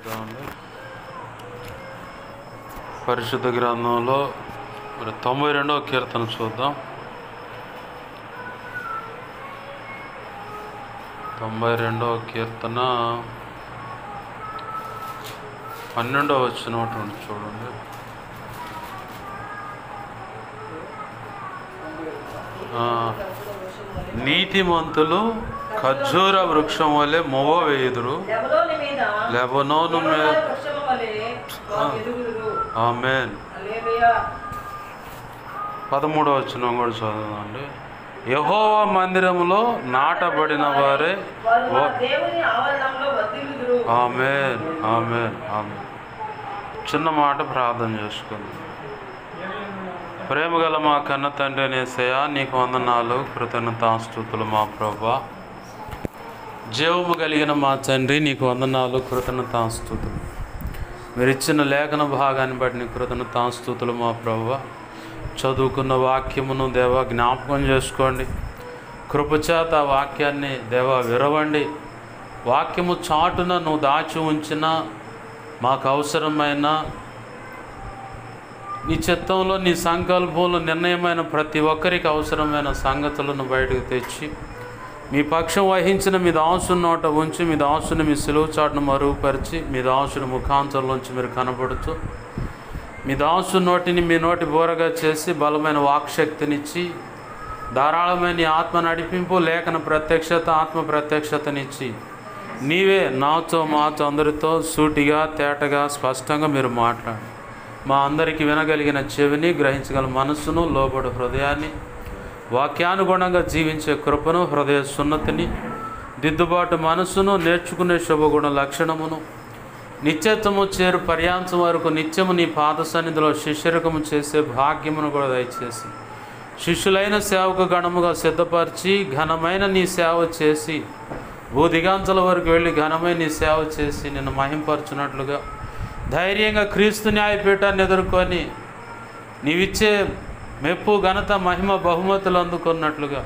చూద్దామండి. పరిశుద్ధ గ్రంథంలో 92వ కీర్తన చూద్దాం. 92వ కీర్తన 12వ వచనం చూడండి. నీతిమంతులు ఖర్జూర వృక్షం వలె మొవ్వ వేయుదురు, లెబనోను మీద. ఆమేన్. 13వ వచనం కూడా చదువుదండి. యెహోవా మందిరములో నాటబడిన వారే. ఆమేన్, ఆమేన్, ఆమేన్. చిన్న మాట ప్రార్థన చేసుకుందాం. ప్రేమగల మా కన్న తండ్రి యేసయ్యా, నీకు వందనాలు, కృతజ్ఞతాస్తుతులు మా ప్రభువా. జీవము కలిగిన మా తండ్రి, నీకు వందనాలు, కృతజ్ఞతాస్తుతులు. మీరు ఇచ్చిన లేఖన భాగాన్ని బట్టి నీ కృతజ్ఞతాస్తుతులు మా ప్రభువా. చదువుకున్న వాక్యమును దేవా జ్ఞాపకం చేసుకోండి. కృపచేత ఆ వాక్యాన్ని దేవా విరవండి. వాక్యము చాటున నువ్వు దాచి ఉంచిన మాకు అవసరమైన నీ చిత్తంలో, నీ సంకల్పంలో నిర్ణయమైన ప్రతి ఒక్కరికి అవసరమైన సంగతులను బయటకు తెచ్చి మీ పక్షం వహించిన మీ దాసుని నోట ఉంచి, మీ దాసుని మీ సిలువ చాటును మరుగుపరిచి, మీ దాసుని ముఖాంతరంలోంచి మీరు కనబడుతూ, మీ దాసుని నోటిని మీ నోటి బోరగా చేసి బలమైన వాక్శక్తినిచ్చి, ధారాళమైన ఆత్మ నడిపింపు, లేఖన ప్రత్యక్షత, ఆత్మ ప్రత్యక్షతనిచ్చి, నీవే నాతో మాతో అందరితో సూటిగా తేటగా స్పష్టంగా మీరు మాట్లాడు. మా అందరికీ వినగలిగిన చెవిని, గ్రహించగల మనస్సును, లోబడు హృదయాన్ని, వాక్యానుగుణంగా జీవించే కృపను, హృదయ సున్నతిని, దిద్దుబాటు మనస్సును, నేర్చుకునే శుభగుణ లక్షణమును, నిత్యత్వము చేరు పర్యాంతం వరకు నిత్యము నీ పాద సన్నిధిలో శిష్యరకము చేసే భాగ్యమును కూడా దయచేసి, శిష్యులైన సేవకు గణముగా సిద్ధపరిచి ఘనమైన నీ సేవ చేసి, భూదిగాంతల వరకు వెళ్ళి ఘనమైన నీ సేవ చేసి నిన్ను మహింపరచున్నట్లుగా ధైర్యంగా క్రీస్తు న్యాయపీఠాన్ని ఎదుర్కొని నీవిచ్చే మెప్పు, ఘనత, మహిమ, బహుమతులు అందుకున్నట్లుగా,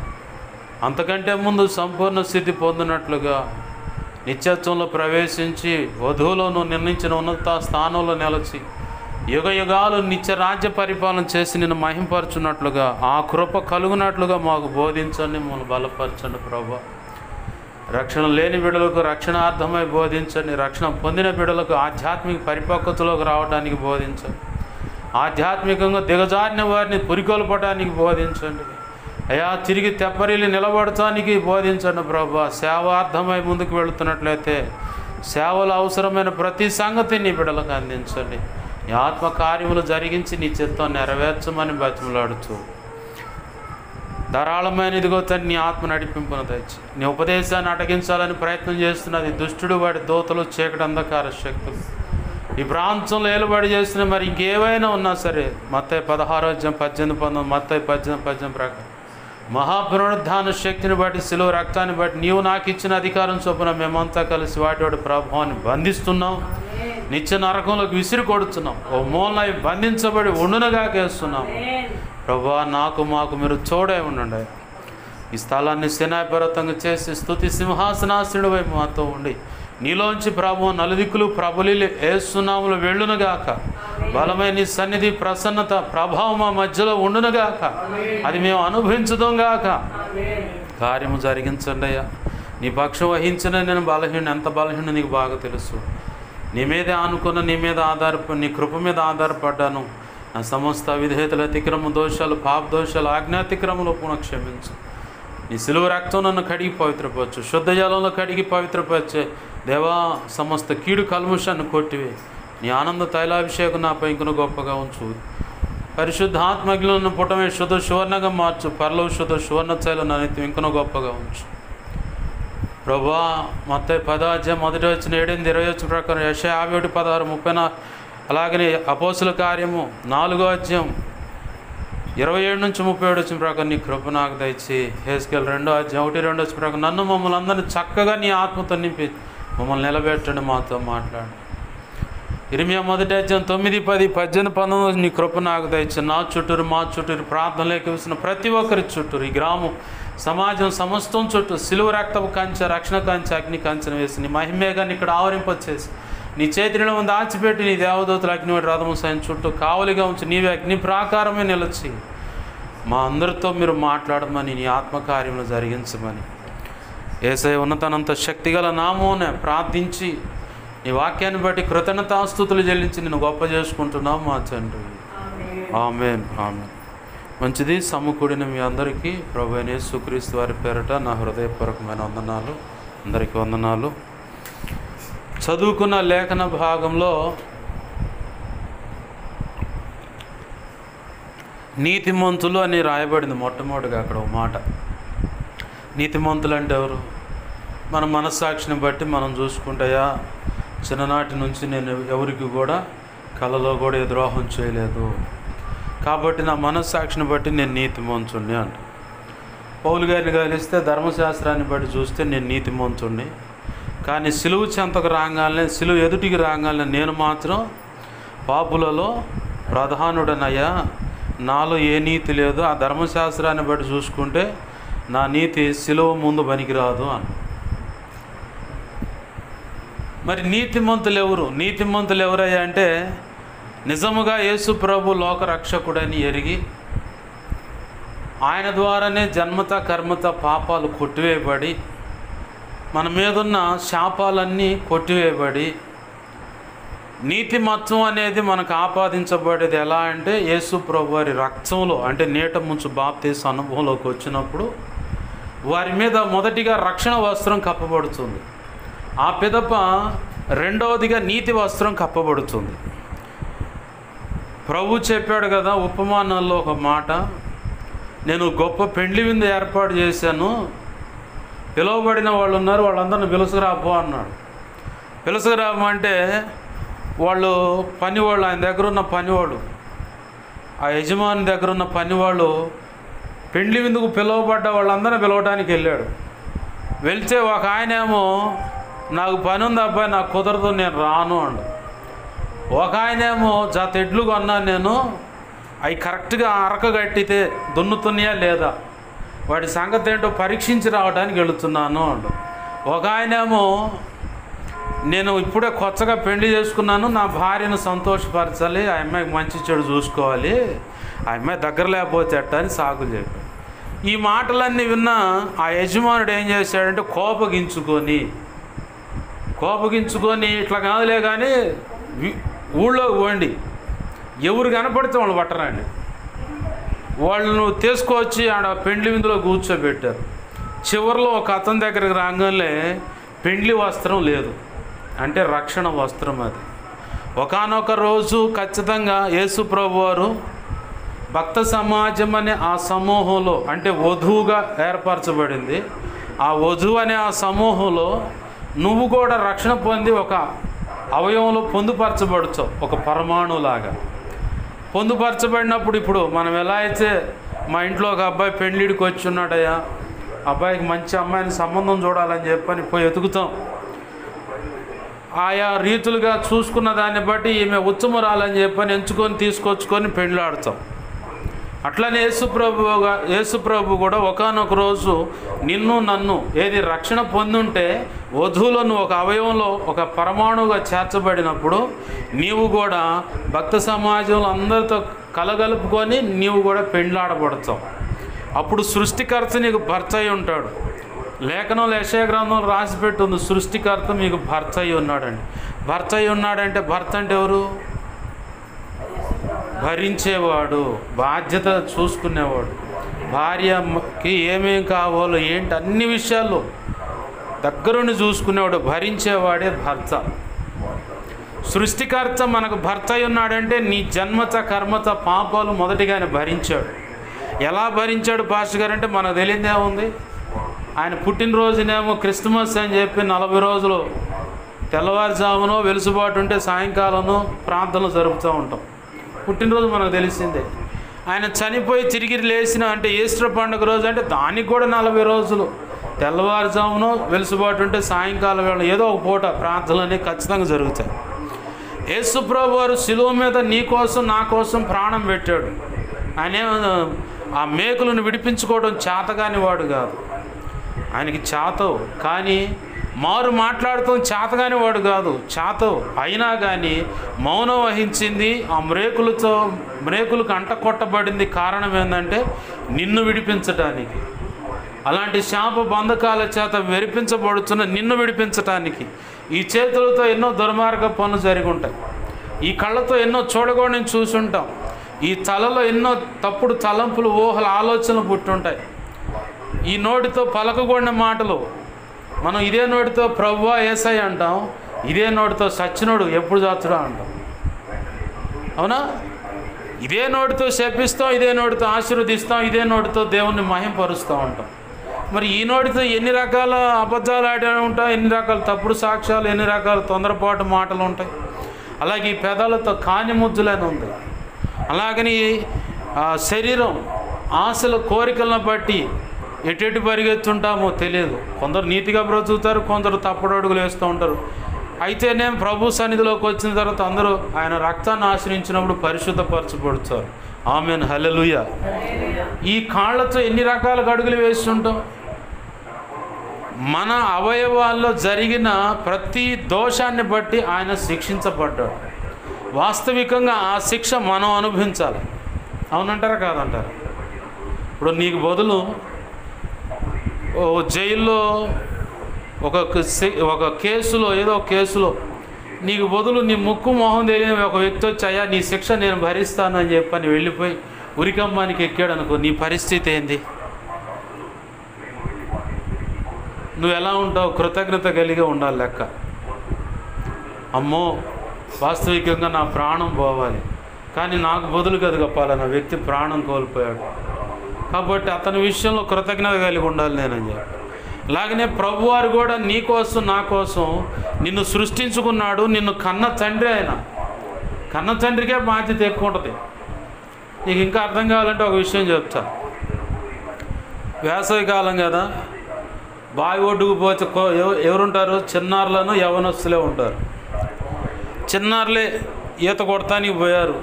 అంతకంటే ముందు సంపూర్ణ స్థితి పొందినట్లుగా, నిత్యత్వంలో ప్రవేశించి వధువులను నిర్ణయించిన ఉన్నత స్థానంలో నిలిచి యుగ యుగాలు నిత్య రాజ్య పరిపాలన చేసి నిన్ను మహింపరచున్నట్లుగా, ఆ కృప కలుగునట్లుగా మాకు బోధించండి, మమ్మల్ని బలపరచండి ప్రభా. రక్షణ లేని బిడ్డలకు రక్షణార్థమై బోధించండి. రక్షణ పొందిన బిడ్డలకు ఆధ్యాత్మిక పరిపక్వతలోకి రావడానికి బోధించండి. ఆధ్యాత్మికంగా దిగజారిన వారిని పురికొల్పడానికి బోధించండి అయ్యా. తిరిగి తెప్పరిల్లి నిలబడటానికి బోధించండి ప్రభా. సేవార్థమై ముందుకు వెళుతున్నట్లయితే సేవలు అవసరమైన ప్రతి సంగతి నీ బిడ్డలకు అందించండి. నీ ఆత్మకార్యములు జరిగించి నీ చిత్తం నెరవేర్చమని బతిమలాడుతూ, ధారాళమైన ఇదిగో తండ్రి నీ ఆత్మ నడిపింపును తెచ్చి నీ ఉపదేశాన్ని అటగించాలని ప్రయత్నం చేస్తున్నది దుష్టుడు, వాడి దోతలు, చీకటి అంధకార శక్తులు ఈ ప్రాంతంలో ఏలుబడి చేస్తున్న మరి ఇంకేవైనా ఉన్నా సరే, మత్తయి 16:18-19, మత్తయి 18:18 ప్రకారం మహాపునరుద్ధాన శక్తిని బట్టి, శిలువ రక్తాన్ని బట్టి నీవు నాకు ఇచ్చిన అధికారం చొప్పున మేమంతా కలిసి వాటి ప్రభావాన్ని బంధిస్తున్నాం, నిత్య నరకంలోకి విసిరి కొడుతున్నాం, ఓ మూలన బంధించబడి ఉండునగా కేస్తున్నాం ప్రభా. మాకు మీరు తోడే ఉండండి. ఈ స్థలాన్ని సినాపర్వతంగా చేసి స్తుతి సింహాసనాసనుడు వైపు మాతో ఉండి నీలోంచి ప్రభు నలుదిక్కులు ప్రబలిలు ఏసునాములు వెళ్ళునుగాక. బలమైన నీ సన్నిధి, ప్రసన్నత, ప్రభావం మా మధ్యలో ఉండునుగాక. అది మేము అనుభవించుదాంగాక. కార్యము జరిగించండి అయ్యా. నీ పక్షం వహించిన నేను బలహీన, ఎంత బలహీన నీకు బాగా తెలుసు. నీ మీదే ఆనుకున్న, నీ మీద నీ కృప మీద ఆధారపడ్డాను. నా సమస్త విధేయతల అతిక్రమ దోషాలు, పాప దోషాలు, ఆజ్ఞాతిక్రమలు క్షమించు. నీ సిలువ రక్తం నన్ను కడిగి పవిత్రపరచు. శుద్ధ జలంలో కడిగి పవిత్రపరిచే దేవా, సమస్త కీడు కల్ముషాన్ని కొట్టివే. నీ ఆనంద తైలాభిషేకం నాపై ఇంకొన గొప్పగా ఉంచు. పరిశుద్ధాత్మజ్ఞులను పుటమే శుద్ధ సువర్ణగా మార్చు. పరలోక శుద్ధ సువర్ణ తైలం నన్ను ఇంకొన గొప్పగా ఉంచు ప్రభా. మత్తయి 10:1-7-20 ప్రకారం, యెషయా 51:16-30, అలాగనే అపోస్తుల కార్యము 4:27-37 ప్రకారం నీ కృప నాకు దయచి. హెస్కేల్ 2:1-2 ప్రకారం నన్ను, మమ్మల్ని అందరినీ చక్కగా నీ ఆత్మతో నింపి మమ్మల్ని నిలబెట్టండి, మాతో మాట్లాడు. ఇర్మియా 1:9-10-18 నీ కృప నాకు దయచి. నా చుట్టూరు, మా చుట్టూరు, ప్రార్థనలోకి వచ్చిన ప్రతి ఒక్కరి చుట్టూరు, ఈ గ్రామం, సమాజం సమస్తం చుట్టూ సిలువ రక్తపు కంచె, రక్షణ కంచె, అగ్ని కంచెను వేసి నీ మహిమేగాన్ని ఇక్కడ ఆవరింపచేసి నీ చేతిలో దాచిపెట్టి నీ దేవదూతలు అగ్ని రథము సైన్ చుట్టూ కావలిగా ఉంచి నీవే అగ్ని ప్రాకారమే నిలిచి మా అందరితో మీరు మాట్లాడమని నీ ఆత్మకార్యములు జరిగించమని యేసయ్య ఉన్నతనంత శక్తిగల నామమునే ప్రార్థించి నీ వాక్యాన్ని బట్టి కృతజ్ఞతాస్తుతులు చెల్లించి నేను గొప్ప చేసుకుంటున్నాం మా తండ్రి. ఆమేన్ ఆమేన్. మంచిది. సమకూడిన మీ అందరికీ ప్రభువైన యేసుక్రీస్తు వారి పేరట నా హృదయపూర్వకమైన వందనాలు. అందరికీ వందనాలు. చదువుకున్న లేఖన భాగంలో నీతిమంతులు అని రాయబడింది మొట్టమొదటిగా. అక్కడ ఒక మాట, నీతిమంతులు అంటే ఎవరు? మన మనస్సాక్షిని బట్టి మనం చూసుకుంటాయా, చిన్ననాటి నుంచి నేను ఎవరికి కూడా కలలో కూడా ఏ ద్రోహం చేయలేదు కాబట్టి నా మనస్సాక్షిని బట్టి నేను నీతిమంతుణ్ణి అంట. పౌలు గారిని కలిస్తే ధర్మశాస్త్రాన్ని బట్టి చూస్తే నేను నీతిమంతుణ్ణి, కానీ సిలువు చెంతకు రాగానే, సిలువు ఎదుటికి రాగానే నేను మాత్రం పాపులలో ప్రధానుడనయ్యా, నాలో ఏ నీతి లేదు, ఆ ధర్మశాస్త్రాన్ని బట్టి చూసుకుంటే నా నీతి సిలువ ముందు పనికిరాదు అని. మరి నీతిమంతులు ఎవరు? నీతిమంతులు ఎవరయ్యా అంటే నిజముగా యేసు ప్రభు లోకరక్షకుడని ఎరిగి ఆయన ద్వారానే జన్మత కర్మత పాపాలు కొట్టివేయబడి మన మీదున్న శాపాలన్నీ కొట్టివేయబడి నీతిమత్వం అనేది మనకు ఆపాదించబడేది ఎలా అంటే యేసు ప్రభు వారి రక్తంలో, అంటే నీట ముంచు బాప్తీస అనుభవంలోకి వచ్చినప్పుడు వారి మీద మొదటిగా రక్షణ వస్త్రం కప్పబడుతుంది. ఆ పిదప రెండవదిగా నీతి వస్త్రం కప్పబడుతుంది. ప్రభు చెప్పాడు కదా ఉపమానాల్లో ఒక మాట, నేను గొప్ప పెండ్లి విందు ఏర్పాటు చేశాను, పిలువబడిన వాళ్ళు ఉన్నారు, వాళ్ళందరిని పిలుసుకురాపో అన్నాడు. పిలుసుకురామంటే వాళ్ళు పనివాళ్ళు, ఆయన దగ్గర ఉన్న పనివాళ్ళు, ఆ యజమాని దగ్గర ఉన్న పనివాళ్ళు పెండ్లి విందుకు పిలువబడ్డ వాళ్ళందరినీ పిలవడానికి వెళ్ళాడు. వెళ్తే ఒక ఆయనేమో నాకు పని ఉంది అబ్బాయి, నాకు కుదరదు, నేను రాను అండు. ఒక ఆయనేమో జత ఎడ్లు కొన్నాను నేను, అవి కరెక్ట్గా అరకగట్టితే దున్నుతున్నాయా లేదా, వాడి సంగతి ఏంటో పరీక్షించి రావడానికి వెళుతున్నాను అండు. ఒక ఆయనేమో నేను ఇప్పుడే కొత్తగా పెళ్లి చేసుకున్నాను, నా భార్యను సంతోషపరచాలి, ఆ అమ్మాయికి మంచి చెడు చూసుకోవాలి, ఆ అమ్మాయి దగ్గర లేకపోతే ఎట్ట అని సాకులు చెప్పాడు. ఈ మాటలన్నీ విన్న ఆ యజమానుడు ఏం చేశాడంటే కోపగించుకొని ఇట్లా కాదులే కానీ ఊళ్ళోకి పోండి, ఎవరు కనపడితే వాళ్ళు పట్టరండి, వాళ్ళను తీసుకొచ్చి ఆడ పెండ్లి విందులో కూర్చోబెట్టారు. చివరిలో ఒక అతని దగ్గరికి రాగానే పెండ్లి వస్త్రం లేదు, అంటే రక్షణ వస్త్రం అది. ఒకానొక రోజు ఖచ్చితంగా యేసు ప్రభు వారు భక్త సమాజం అనే ఆ సమూహంలో, అంటే వధువుగా ఏర్పరచబడింది, ఆ వధువు అనే ఆ సమూహంలో నువ్వు కూడా రక్షణ పొంది ఒక అవయవంలో పొందుపరచబడుతావు, ఒక పరమాణులాగా పొందుపరచబడినప్పుడు ఇప్పుడు మనం ఎలా అయితే మా ఇంట్లో ఒక అబ్బాయి పెళ్ళిడికి వచ్చి ఉన్నాడయ్యా, అబ్బాయికి మంచి అమ్మాయిని సంబంధం చూడాలని చెప్పని పోయి ఎతుకుతాం, ఆయా రీతులుగా చూసుకున్న దాన్ని బట్టి ఈమె ఉత్తమురాలని చెప్పని ఎంచుకొని తీసుకొచ్చుకొని పెళ్ళాడుతాం. అట్లనే యేసుప్రభు కూడా ఒకానొక రోజు నిన్ను నన్ను ఏది రక్షణ పొందుంటే వధువులను ఒక అవయవంలో ఒక పరమాణువుగా చేర్చబడినప్పుడు నీవు కూడా భక్త సమాజంలో అందరితో కలగలుపుకొని నీవు కూడా పెళ్ళాడబడతావు. అప్పుడు సృష్టికర్త నీకు భర్త అయి ఉంటాడు. లేఖనంలో యెషయా గ్రంథంలో రాసిపెట్టి ఉంది, సృష్టికర్త మీకు భర్త అయి ఉన్నాడండి. భర్త అయి ఉన్నాడంటే భర్త అంటే ఎవరు? భరించేవాడు, బాధ్యత చూసుకునేవాడు, భార్యకి ఏమేం కావాలో ఏంటి అన్ని విషయాల్లో దగ్గరుండి చూసుకునేవాడు, భరించేవాడే భర్త. సృష్టికర్త మనకు భర్త అయి ఉన్నాడంటే నీ జన్మత కర్మత పాపాలు మొదటిగానే భరించాడు. ఎలా భరించాడు పాస్టర్ గారు అంటే మనకు తెలియదే ఉంది. ఆయన పుట్టినరోజునేమో క్రిస్మస్ అని చెప్పి 40 రోజులు తెల్లవారుజామునో వెలుసుబాటు ఉంటే సాయంకాలము ప్రార్థనలు జరుపుతూ ఉంటాం. పుట్టినరోజు మనకు తెలిసిందే. ఆయన చనిపోయి తిరిగి లేచిన అంటే ఈస్టర్ పండుగ రోజు అంటే దానికి కూడా 40 రోజులు తెల్లవారుజామునో వెలుసుబాటు ఉంటే సాయంకాలం వేళ ఏదో ఒక పూట ప్రార్థనలు అనేవి ఖచ్చితంగా జరుగుతాయి. యేసుప్రభు వారు శిలువ మీద నీ కోసం నా కోసం ప్రాణం పెట్టాడు. ఆయన ఆ మేకులను విడిపించుకోవడం చేతగాని వాడు కాదు, ఆయనకి చేతవు. కానీ మారు మాట్లాడుతాం చేతగాని వాడు కాదు, చేత అయినా కానీ మౌనం వహించింది. ఆ మ్రేకులకు అంట కొట్టబడింది. కారణం ఏంటంటే నిన్ను విడిపించటానికి, అలాంటి శాప బంధకాల చేత మెరిపించబడుతున్న నిన్ను విడిపించటానికి. ఈ చేతులతో ఎన్నో దుర్మార్గ పనులు జరిగి ఉంటాయి, ఈ కళ్ళతో ఎన్నో చూడకూడని చూసుంటాం, ఈ తలలో ఎన్నో తప్పుడు తలంపులు, ఊహలు, ఆలోచనలు పుట్టుంటాయి. ఈ నోటితో పలకకూడని మాటలు మనం ఇదే నోటితో ప్రభువా యేసయ్య అంటాం, ఇదే నోటితో సచ్చినోడు ఎప్పుడు చాచుడా అంటాం. అవునా? ఇదే నోటితో శపిస్తాం, ఇదే నోటితో ఆశీర్వదిస్తాం, ఇదే నోటితో దేవుణ్ణి మహింపరుస్తూ ఉంటాం. మరి ఈ నోటితో ఎన్ని రకాల అబద్ధాలు ఆడి ఉంటాయి, ఎన్ని రకాల తప్పుడు సాక్ష్యాలు, ఎన్ని రకాల తొందరపాటు మాటలు ఉంటాయి. అలాగే ఈ పెదాలతో కాని ముద్దులని ఉంది. అలాగని శరీరం ఆశల కోరికలను బట్టి ఎటు పరిగెత్తుంటామో తెలియదు. కొందరు నీతిగా బ్రతుకుతారు, కొందరు తప్పుడు అడుగులు వేస్తూ ఉంటారు. అయితే నేను ప్రభు సన్నిధిలోకి వచ్చిన తర్వాత అందరూ ఆయన రక్తాన్ని ఆశ్రయించినప్పుడు పరిశుద్ధపరచబడుతారు. ఆమేన్, హల్లెలూయా. ఈ కాళ్ళతో ఎన్ని రకాల అడుగులు వేస్తుంటాం. మన అవయవాల్లో జరిగిన ప్రతి దోషాన్ని బట్టి ఆయన శిక్షించబడ్డాడు. వాస్తవికంగా ఆ శిక్ష మనం అనుభవించాలి. అవునంటారా కాదంటారా? ఇప్పుడు నీకు బదులు జైల్లో ఒక కేసులో, ఏదో కేసులో నీకు బదులు నీ ముక్కు మొహం తెలియని ఒక వ్యక్తి వచ్చి అయ్యా నీ శిక్ష నేను భరిస్తాను అని చెప్పని వెళ్ళిపోయి ఉరికమ్మానికి ఎక్కాడు అనుకో, నీ పరిస్థితి ఏంది? నువ్వు ఎలా ఉంటావు? కృతజ్ఞత కలిగి ఉండాలి లెక్క. అమ్మో వాస్తవికంగా నా ప్రాణం పోవాలి, కానీ నాకు బదులు కదా పలానా వ్యక్తి ప్రాణం కోల్పోయాడు, కాబట్టి అతని విషయంలో కృతజ్ఞత కలిగి ఉండాలి నేనని చెప్పి. అలాగనే ప్రభువారు కూడా నీ కోసం నా కోసం నిన్ను సృష్టించుకున్నాడు. నిన్ను కన్న తండ్రి ఆయన. కన్న తండ్రికే బాధ్యత ఎక్కువ ఉంటుంది. నీకు ఇంకా అర్థం కావాలంటే ఒక విషయం చెప్తా. వేసవికాలం కదా, బావి ఒడ్డుకు పోతే ఎవరుంటారు? చిన్నారులను యవనస్తులే ఉంటారు. చిన్నారులే ఈత కొడతానికి పోయారు.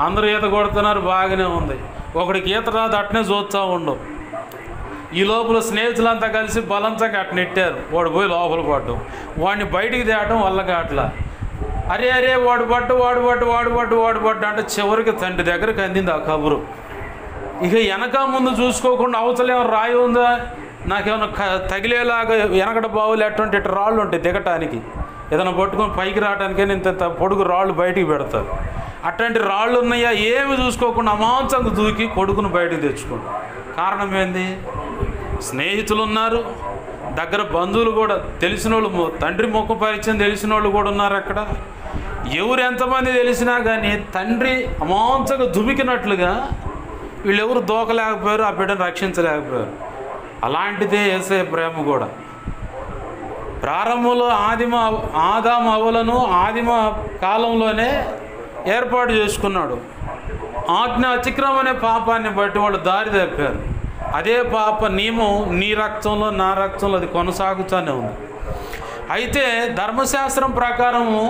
అందరూ ఈత కొడుతున్నారు, బాగానే ఉంది. ఒకడికి ఈత రాదు, అట్నే చూస్తూ ఉండవు. ఈ లోపల స్నేహితులంతా కలిసి బలంతంగా అట్ట నెట్టారు. వాడు పోయి లోపల పడ్డం, వాడిని బయటికి తేవటం వల్ల కాట్లా. అరే వాడు పట్టు అంటే చివరికి తండ్రి దగ్గరికి అందింది ఆ కబురు. ఇక వెనక ముందు చూసుకోకుండా అవతలేమో రాయి ఉందా, నాకేమైనా తగిలేలాగా వెనకట బావులు ఎటువంటి రాళ్ళు ఉంటాయి దిగటానికి, ఏదైనా పట్టుకొని పైకి రావడానికైనా ఇంత పొడుగు రాళ్ళు బయటికి పెడతారు. అట్లాంటి రాళ్ళు ఉన్నాయా ఏమి చూసుకోకుండా అమాంతంగా దూకి కొడుకును బయటకు తెచ్చుకోండి. కారణం ఏంది? స్నేహితులు ఉన్నారు, దగ్గర బంధువులు కూడా, తెలిసిన వాళ్ళు, తండ్రి ముఖ పరిచయం తెలిసిన వాళ్ళు కూడా ఉన్నారు. అక్కడ ఎవరు ఎంతమంది తెలిసినా కానీ తండ్రి అమాంతంగా దుమికినట్లుగా వీళ్ళెవరు దూకలేకపోయారు, ఆ బిడ్డను రక్షించలేకపోయారు. అలాంటిదే యేసయ్య ప్రేమ కూడా. ప్రారంభంలో ఆదాము అవ్వలను ఆదిమ కాలంలోనే ఏర్పాటు చేసుకున్నాడు. ఆజ్ఞ అతిక్రమం అనే పాపాన్ని బట్టి వాళ్ళు దారి తప్పారు. అదే పాప నియమం నీ రక్తంలో నా రక్తంలో అది కొనసాగుతూనే ఉంది. అయితే ధర్మశాస్త్రం ప్రకారము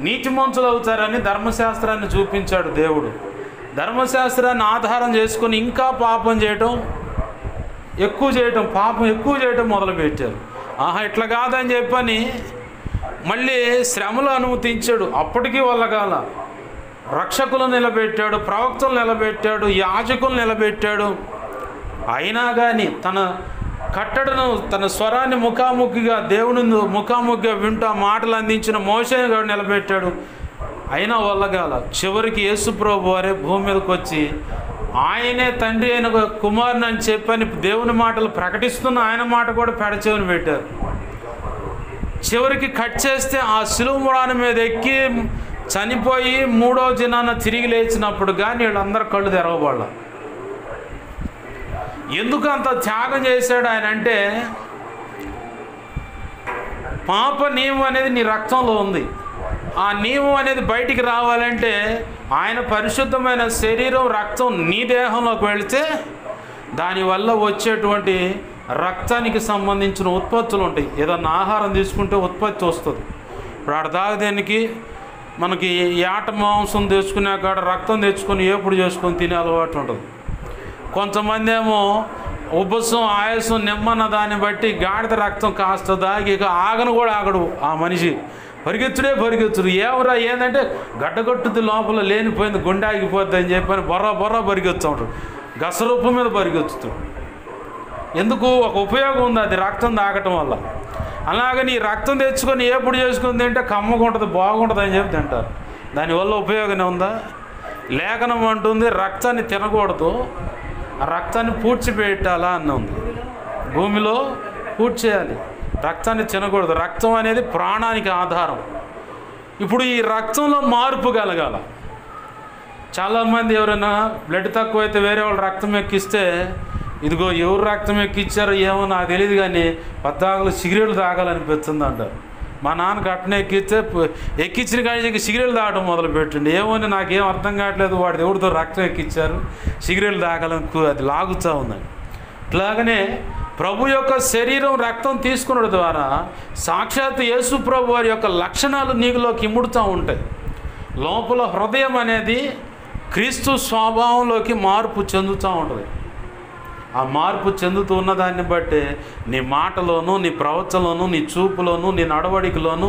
నీతిమంతులు అవుతారని ధర్మశాస్త్రాన్ని చూపించాడు దేవుడు. ధర్మశాస్త్రాన్ని ఆధారం చేసుకొని ఇంకా పాపం చేయటం, పాపం ఎక్కువ చేయటం మొదలుపెట్టారు. ఇట్లా కాదని చెప్పని మళ్ళీ శ్రమలు అనుమతించాడు. అప్పటికీ వల్లగాల రక్షకులు నిలబెట్టాడు, ప్రవక్తలు నిలబెట్టాడు, యాజకులు నిలబెట్టాడు. అయినా కానీ తన కట్టడను, తన స్వరాన్ని ముఖాముఖిగా దేవుని ముఖాముఖిగా వింటూ మాటలు అందించిన మోషేని కూడా నిలబెట్టాడు. అయినా వల్లగాల చివరికి యేసుప్రభు వారే భూమి మీదకి వచ్చి ఆయనే తండ్రి అయిన కుమారుని అని చెప్పని దేవుని మాటలు ప్రకటిస్తున్న ఆయన మాట కూడా పెడచెవిని పెట్టారు. చివరికి కట్ చేస్తే ఆ శిలువ మ్రాణి మీద ఎక్కి చనిపోయి 3వ దినాన తిరిగి లేచినప్పుడు కానీ వీళ్ళందరూ కళ్ళు తెరవబడాల. ఎందుకు అంత త్యాగం చేశాడు ఆయన అంటే, పాప నియమం అనేది నీ రక్తంలో ఉంది. ఆ నియమం అనేది బయటికి రావాలంటే ఆయన పరిశుద్ధమైన శరీరం, రక్తం నీ దేహంలోకి వెళితే దానివల్ల వచ్చేటువంటి రక్తానికి సంబంధించిన ఉత్పత్తులు ఉంటాయి. ఏదన్నా ఆహారం తీసుకుంటే ఉత్పత్తి వస్తుంది. ఇప్పుడు దానికి మనకి ఏట మాంసం తెచ్చుకునే కాడ రక్తం తెచ్చుకొని ఏపుడు చేసుకొని తినే అలవాటు ఉంటుంది. కొంతమంది ఏమో ఉబ్బసం ఆయాసం నిమ్మన్న దాన్ని బట్టి గాడిద రక్తం కాస్త దాగి ఇక ఆగను కూడా ఆగడు ఆ మనిషి, పరిగెత్తుడు. ఏమరా ఏంటంటే గడ్డగట్టుది లోపల లేనిపోయింది, గుండె ఆగిపోద్ది అని చెప్పని బొర్ర పరిగెత్తు ఉంటాడు, గసరూపు మీద పరిగెత్తుతాడు. ఎందుకు? ఒక ఉపయోగం ఉంది అది రక్తం తాగటం వల్ల. అలాగని ఈ రక్తం తెచ్చుకొని ఎప్పుడు చేసుకుని తింటే కమ్మగా ఉంటుంది, బాగుంటుంది అని చెప్పి తింటారు. దానివల్ల ఉపయోగమే ఉందా? లేఖనం అంటుంది రక్తాన్ని తినకూడదు, ఆ రక్తాన్ని పూడ్చిపెట్టాలా అని ఉంది. భూమిలో పూడ్చేయాలి, రక్తాన్ని తినకూడదు. రక్తం అనేది ప్రాణానికి ఆధారం. ఇప్పుడు ఈ రక్తంలో మార్పు కలగాల. చాలామంది ఎవరైనా బ్లడ్ తక్కువైతే వేరే వాళ్ళు రక్తం ఎక్కిస్తే, ఇదిగో ఎవరు రక్తం ఎక్కిచ్చారో ఏమో నాకు తెలియదు కానీ పద్దాకులు సిగరెట్లు తాగాలనిపిస్తుంది అంటారు. మా నాన్నకు అట్టనే ఎక్కించిన కానీ సిగరెట్లు తాగడం మొదలుపెట్టండి. ఏమో నాకేం అర్థం కావట్లేదు, వాడి ఎవరితో రక్తం ఎక్కించారు, సిగరెట్లు తాగాలని అది లాగుతూ ఉందని. ఇట్లాగనే ప్రభు యొక్క శరీరం రక్తం తీసుకున్న ద్వారా సాక్షాత్ యేసు ప్రభు వారి యొక్క లక్షణాలు నీకులోకి ఇముడుతూ ఉంటాయి. లోపల హృదయం అనేది క్రీస్తు స్వభావంలోకి మార్పు చెందుతూ ఉంటుంది. ఆ మార్పు చెందుతూ ఉన్నదాన్ని బట్టి నీ మాటలోను, నీ ప్రవచనలోను, నీ చూపులోను, నీ నడవడికలోను,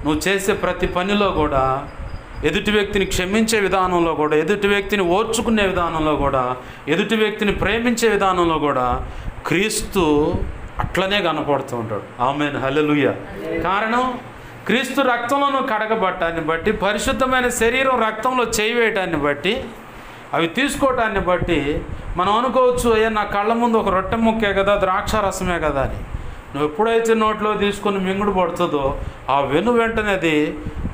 నువ్వు చేసే ప్రతి పనిలో కూడా, ఎదుటి వ్యక్తిని క్షమించే విధానంలో కూడా, ఎదుటి వ్యక్తిని ఓర్చుకునే విధానంలో కూడా, ఎదుటి వ్యక్తిని ప్రేమించే విధానంలో కూడా క్రీస్తు అట్లనే కనపడుతూ ఉంటాడు. ఆమేన్, హల్లెలూయా. కారణం క్రీస్తు రక్తంలో కడగబట్టాన్ని బట్టి, పరిశుద్ధమైన శరీరం రక్తంలో చేయి వేయటాన్ని బట్టి, అవి తీసుకోవటాన్ని బట్టి మనం అనుకోవచ్చు, అయ్యా నా కళ్ళ ముందు ఒక రొట్టె ముక్కే కదా, ద్రాక్ష రసమే కదా అని. నువ్వు ఎప్పుడైతే నోట్లో తీసుకొని మింగుడు పడుతుందో ఆ వెంటనేది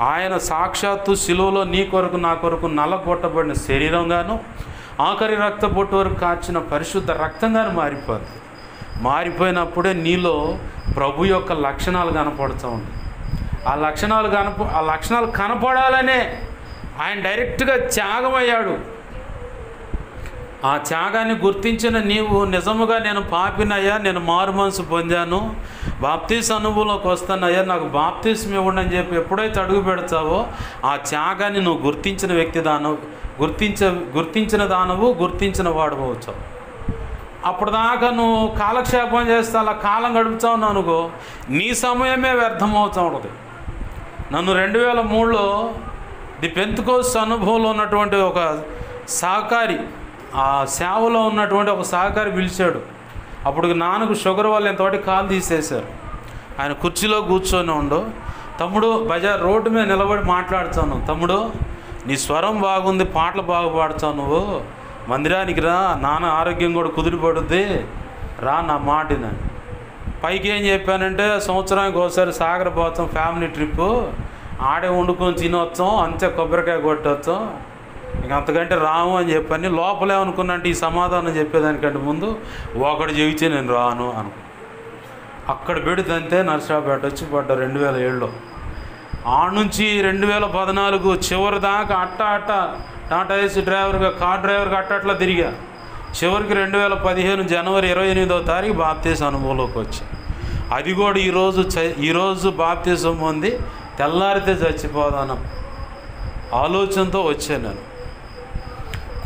ఆయన సాక్షాత్తు శిలువలో నీ కొరకు నా కొరకు నల్లగొట్టబడిన శరీరంగాను, ఆఖరి రక్త బొట్టు వరకు కాచిన పరిశుద్ధ రక్తంగాను మారిపోద్ది. మారిపోయినప్పుడే నీలో ప్రభు యొక్క లక్షణాలు కనపడుతూ ఉంటాయి. ఆ లక్షణాలు కనపడాలనే ఆయన డైరెక్ట్గా త్యాగమయ్యాడు. ఆ త్యాగాన్ని గుర్తించిన నీవు నిజముగా నేను పాపినయ్యా, నేను మారు మనసు పొందాను, బాప్తీస్ అనుభవంలోకి వస్తానయ్యా, నాకు బాప్తీసం ఇవ్వండి అని చెప్పి ఎప్పుడైతే అడుగు పెడతావో ఆ త్యాగాన్ని నువ్వు గుర్తించిన వ్యక్తి దానవు, గుర్తించిన దానవు, గుర్తించిన వాడు అవుతావు. అప్పటిదాకా నువ్వు కాలక్షేపం చేస్తా అలా కాలం గడుపుతా ఉన్నావు అనుకో, నీ సమయమే వ్యర్థమవుతూ ఉంటుంది. నన్ను 2003లో ది పెంతెకోస్తు అనుభవంలో ఉన్నటువంటి ఒక సహకారి, ఆ సేవలో ఉన్నటువంటి ఒక సహకారి పిలిచాడు. అప్పుడు నాన్నకు షుగర్ వల్ల ఎంతోటి కాలు తీసేశారు. ఆయన కుర్చీలో కూర్చొని ఉండు, తమ్ముడు బజార్ రోడ్డు మీద నిలబడి మాట్లాడుతాను, తమ్ముడు నీ స్వరం బాగుంది, పాటలు బాగా పాడుతావు, నువ్వు మందిరానికి రా, నాన్న ఆరోగ్యం కూడా కుదిరిపడుద్ది, రా నా మాటిన. పైకి ఏం చెప్పానంటే సంవత్సరానికి ఒకసారి సాగర్ పోతాం, ఫ్యామిలీ ట్రిప్పు, ఆడే వండుకొని తినొచ్చాం, అంతే కొబ్బరికాయ కొట్టొచ్చాం, ఇంక అంతకంటే రాము అని చెప్పని. లోపలేమనుకున్నంటే ఈ సమాధానం చెప్పేదానికంటే ముందు ఒకటి చెబితే నేను రాను అనుకో. అక్కడ పెడితే నర్సరావుపేట వచ్చి పడ్డా 2007లో. ఆ నుంచి 2014 చివరి దాకా అట్ట టాటా ఏసీ డ్రైవర్గా, కార్ డ్రైవర్గా అట్లా తిరిగా. చివరికి 2015 జనవరి 28వ తారీఖు బాప్తీసం అనుభవంలోకి వచ్చి, అది కూడా ఈరోజు బాప్తీసం పొంది తెల్లారితే చచ్చిపోదాను ఆలోచనతో వచ్చాను. నేను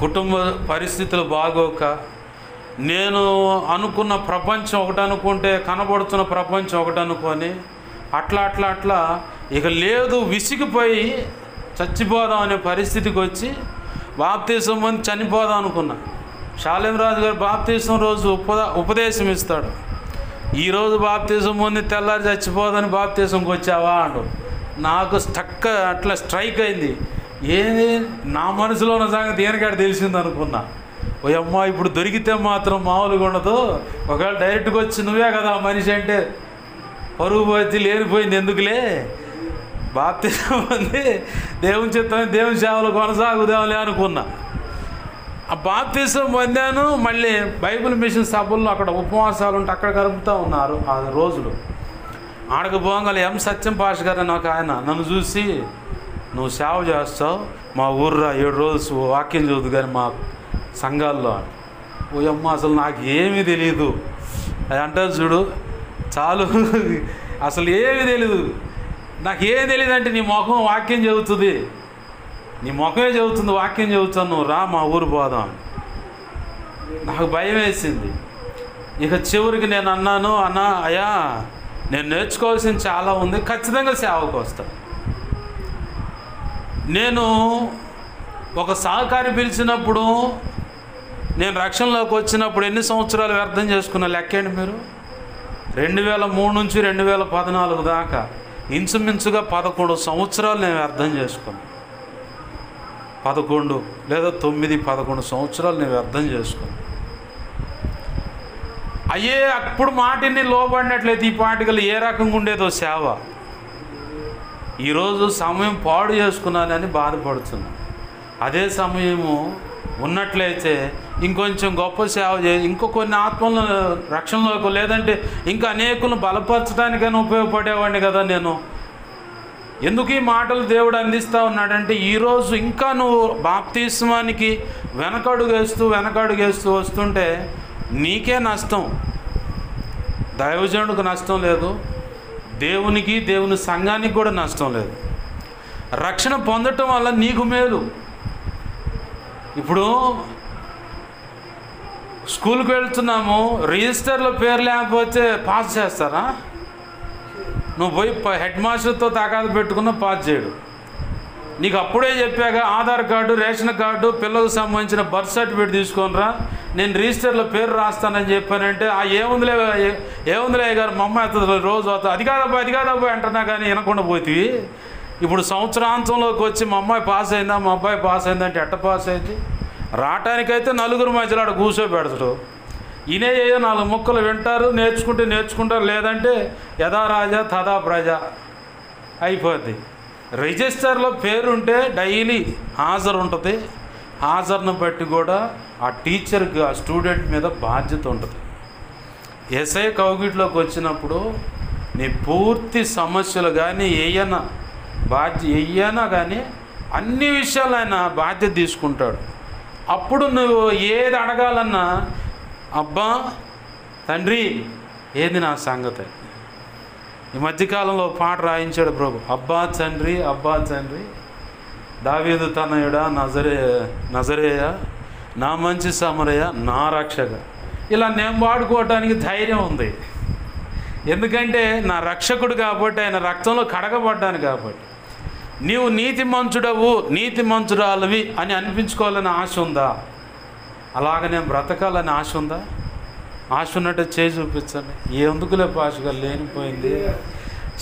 కుటుంబ పరిస్థితులు బాగోక, నేను అనుకున్న ప్రపంచం ఒకటి అనుకుంటే కనబడుతున్న ప్రపంచం ఒకటి అనుకొని అట్లా ఇక లేదు, విసిగిపోయి చచ్చిపోదాం అనే పరిస్థితికి వచ్చి బాప్తీసం పొంది చనిపోదాం అనుకున్నా. షాలేం రాజు గారు బాప్తీసం రోజు ఉపదేశం ఇస్తాడు, ఈరోజు బాప్తీసం పొంది తెల్లారి చచ్చిపోదని బాప్తీసంకి వచ్చావా అండు. నాకు అట్లా స్ట్రైక్ అయింది. ఏది నా మనసులో ఉన్న సంగతి దేనికాడ తెలిసింది అనుకున్నా. ఓ అమ్మ, ఇప్పుడు దొరికితే మాత్రం మామూలుగా ఉండదు. ఒకవేళ డైరెక్ట్గా వచ్చి నువ్వే కదా ఆ మనిషి అంటే పరుగు పోయి లేనిపోయింది, ఎందుకులే బాప్తీసం పొంది దేవుని చిత్తం దేవుని సేవలు కొనసాగుదాంలే అనుకున్నా. ఆ బాప్తీసం పొందాను. మళ్ళీ బైబిల్ మిషన్ సభల్లో అక్కడ ఉపవాసాలు ఉంటే అక్కడ గడుపుతూ ఉన్నారు ఆ రోజులు. ఆడకు పోగాలి ఎం సత్యం పాష గారు నాకు ఆయన నన్ను చూసి, నువ్వు సేవ చేస్తావు, మా ఊర్రా 7 రోజులు వాక్యం చదువుదు కానీ మా సంఘాల్లో. ఓ అమ్మ, అసలు నాకు ఏమీ తెలియదు అది అంటారు చూడు, చాలు అసలు ఏమీ తెలీదు, నాకు ఏం తెలియదు అంటే నీ ముఖం వాక్యం చెబుతుంది, నీ ముఖమే చెబుతుంది వాక్యం చెబుతాను, నువ్వు రా మా ఊరు పోదాం. నాకు భయం వేసింది. ఇక చివరికి నేను అన్నాను, అన్నా అయ్యా నేను నేర్చుకోవాల్సింది చాలా ఉంది, ఖచ్చితంగా సేవకు వస్తాను. నేను ఒక సహకారి పిలిచినప్పుడు, నేను రక్షణలోకి వచ్చినప్పుడు ఎన్ని సంవత్సరాలు వ్యర్థం చేసుకున్న లెక్కేండి మీరు. 2003 నుంచి 2014 దాకా ఇంచుమించుగా 11 సంవత్సరాలు నేను వ్యర్థం చేసుకున్నాను. 11 లేదా 9, 11 సంవత్సరాలు నేను వ్యర్థం చేసుకున్నాను. అయ్యే అప్పుడు మాటిని లోబడినట్లయితే ఈ పాటికలు ఏ రకంగా ఉండేదో సేవ. ఈరోజు సమయం పాడు చేసుకున్నానని బాధపడుతున్నాను. అదే సమయము ఉన్నట్లయితే ఇంకొంచెం గొప్ప సేవ ఇంకో కొన్ని ఆత్మలను రక్షణలోకి, లేదంటే ఇంకా అనేకులను బలపరచడానికైనా ఉపయోగపడేవాడిని కదా నేను. ఎందుకు ఈ మాటలు దేవుడు అందిస్తూ ఉన్నాడంటే, ఈరోజు ఇంకా నువ్వు బాప్తిస్మానికి వెనకడుగేస్తూ వస్తుంటే నీకే నష్టం, దైవజనుడికి నష్టం లేదు, దేవునికి దేవుని సంఘానికి కూడా నష్టం లేదు. రక్షణ పొందటం వల్ల నీకు మేలు. ఇప్పుడు స్కూల్కి వెళ్తున్నాము, రిజిస్టర్లో పేరు లేకపోతే పాస్ చేస్తారా? నువ్వు పోయి హెడ్ మాస్టర్తో తాకాదు పెట్టుకున్న పాస్ చేయడు. నీకు అప్పుడే చెప్పాక ఆధార్ కార్డు, రేషన్ కార్డు, పిల్లలకు సంబంధించిన బర్త్ సర్టిఫికేట్ తీసుకొనిరా, నేను రిజిస్టర్లో పేరు రాస్తానని చెప్పానంటే ఏముందిలే గారు మా అమ్మ అవుతుంది రోజు అవుతుంది, అది కాదబ్బా అంటున్నా కానీ వినకుండా పోతుంది. ఇప్పుడు సంవత్సరాంతంలోకి వచ్చి మా అమ్మాయి పాస్ అయిందా, మా అబ్బాయి పాస్ అయిందంటే ఎట్ట పాస్ అయింది? రావటానికైతే నలుగురు మధ్యలో ఆడ కూర్చోబెడతాడు. ఈయనే ఏదో 4 ముక్కలు వింటారు, నేర్చుకుంటారు, లేదంటే యథా రాజా తథా ప్రజ అయిపోద్ది. రిజిస్టర్లో పేరుంటే డైలీ హాజరు ఉంటుంది. హాజరును బట్టి కూడా ఆ టీచర్కి, ఆ స్టూడెంట్ మీద బాధ్యత ఉంటుంది. ఎస్ఐ కౌగిట్లోకి వచ్చినప్పుడు నీ పూర్తి సమస్యలు కానీ ఏయైనా కానీ అన్ని విషయాలు ఆయన బాధ్యత తీసుకుంటాడు. అప్పుడు నువ్వు ఏది అడగాలన్నా, అబ్బా తండ్రి ఏది నా సంగతి. ఈ మధ్యకాలంలో పాట రాయించాడు ప్రభు, అబ్బా తండ్రి దావీదు తనయుడా నజరేయ నా మంచి సమరయ నా రక్షక. ఇలా నేను వాడుకోవటానికి ధైర్యం ఉంది. ఎందుకంటే నా రక్షకుడు కాబట్టి, ఆయన రక్తంలో కడగబడ్డాను కాబట్టి. నీవు నీతిమంతురాలవి అని అనిపించుకోవాలని ఆశ ఉందా? అలాగ నేను బ్రతకాలని ఆశ ఉందా? ఆశ ఉన్నట్టు చేయి చూపించండి. ఎందుకులే పాషగా లేనిపోయింది.